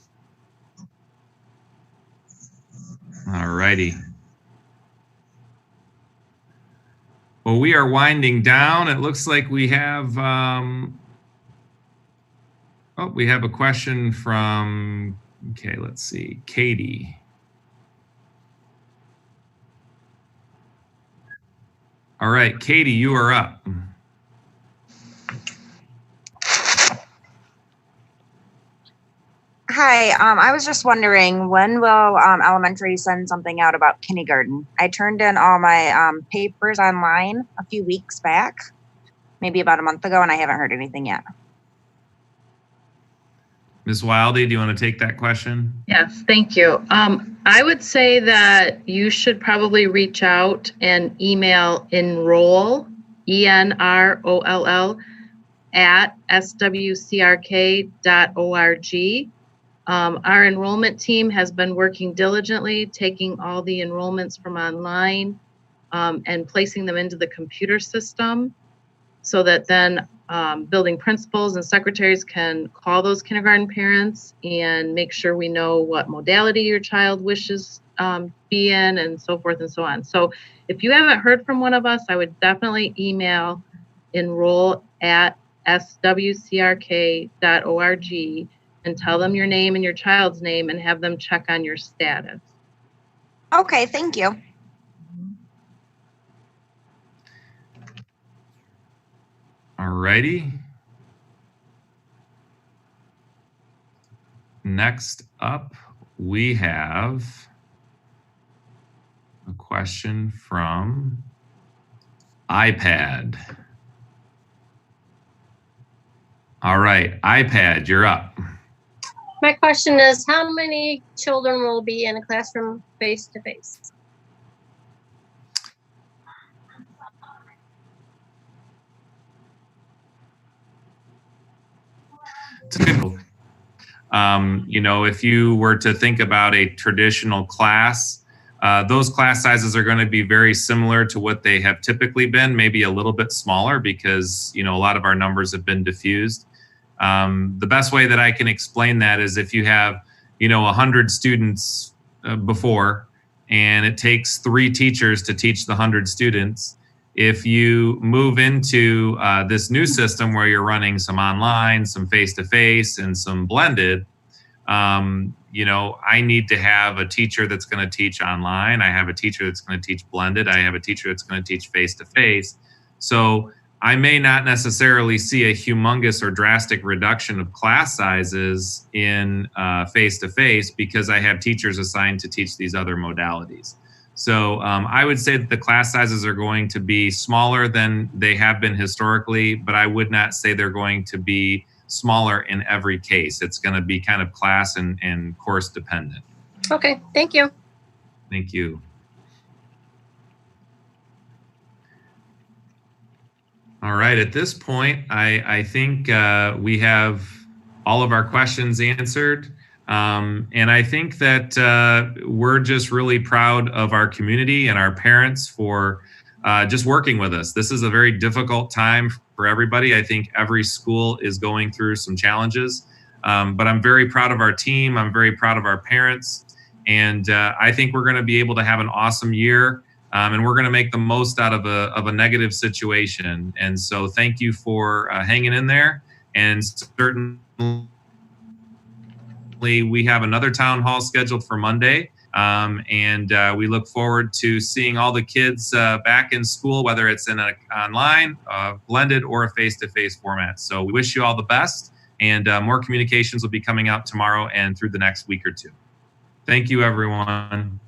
All righty. Well, we are winding down. It looks like we have, we have a question from, okay, let's see, Katie. All right, Katie, you are up. Hi, I was just wondering, when will elementary send something out about kindergarten? I turned in all my papers online a few weeks back, maybe about a month ago, and I haven't heard anything yet. Ms. Wildy, do you want to take that question? Yes, thank you. I would say that you should probably reach out and email enroll, ENROLL, at swcrk.org. Our enrollment team has been working diligently, taking all the enrollments from online and placing them into the computer system so that then building principals and secretaries can call those kindergarten parents and make sure we know what modality your child wishes be in and so forth and so on. So if you haven't heard from one of us, I would definitely email enroll@swcrk.org and tell them your name and your child's name and have them check on your status. Okay, thank you. All righty. Next up, we have a question from iPad. All right, iPad, you're up. My question is, how many children will be in a classroom face-to-face? It's a good one. You know, if you were to think about a traditional class, those class sizes are going to be very similar to what they have typically been, maybe a little bit smaller because, you know, a lot of our numbers have been diffused. The best way that I can explain that is if you have, you know, 100 students before, and it takes 3 teachers to teach the 100 students. If you move into this new system where you're running some online, some face-to-face, and some blended, you know, I need to have a teacher that's going to teach online. I have a teacher that's going to teach blended. I have a teacher that's going to teach face-to-face. So I may not necessarily see a humongous or drastic reduction of class sizes in face-to-face because I have teachers assigned to teach these other modalities. So I would say that the class sizes are going to be smaller than they have been historically, but I would not say they're going to be smaller in every case. It's going to be kind of class and course dependent. Okay, thank you. Thank you. All right, at this point, I think we have all of our questions answered. And I think that we're just really proud of our community and our parents for just working with us. This is a very difficult time for everybody. I think every school is going through some challenges, but I'm very proud of our team. I'm very proud of our parents. And I think we're going to be able to have an awesome year. And we're going to make the most out of a negative situation. And so thank you for hanging in there. And certainly we have another town hall scheduled for Monday. And we look forward to seeing all the kids back in school, whether it's in an online, blended, or a face-to-face format. So we wish you all the best. And more communications will be coming out tomorrow and through the next week or two. Thank you, everyone.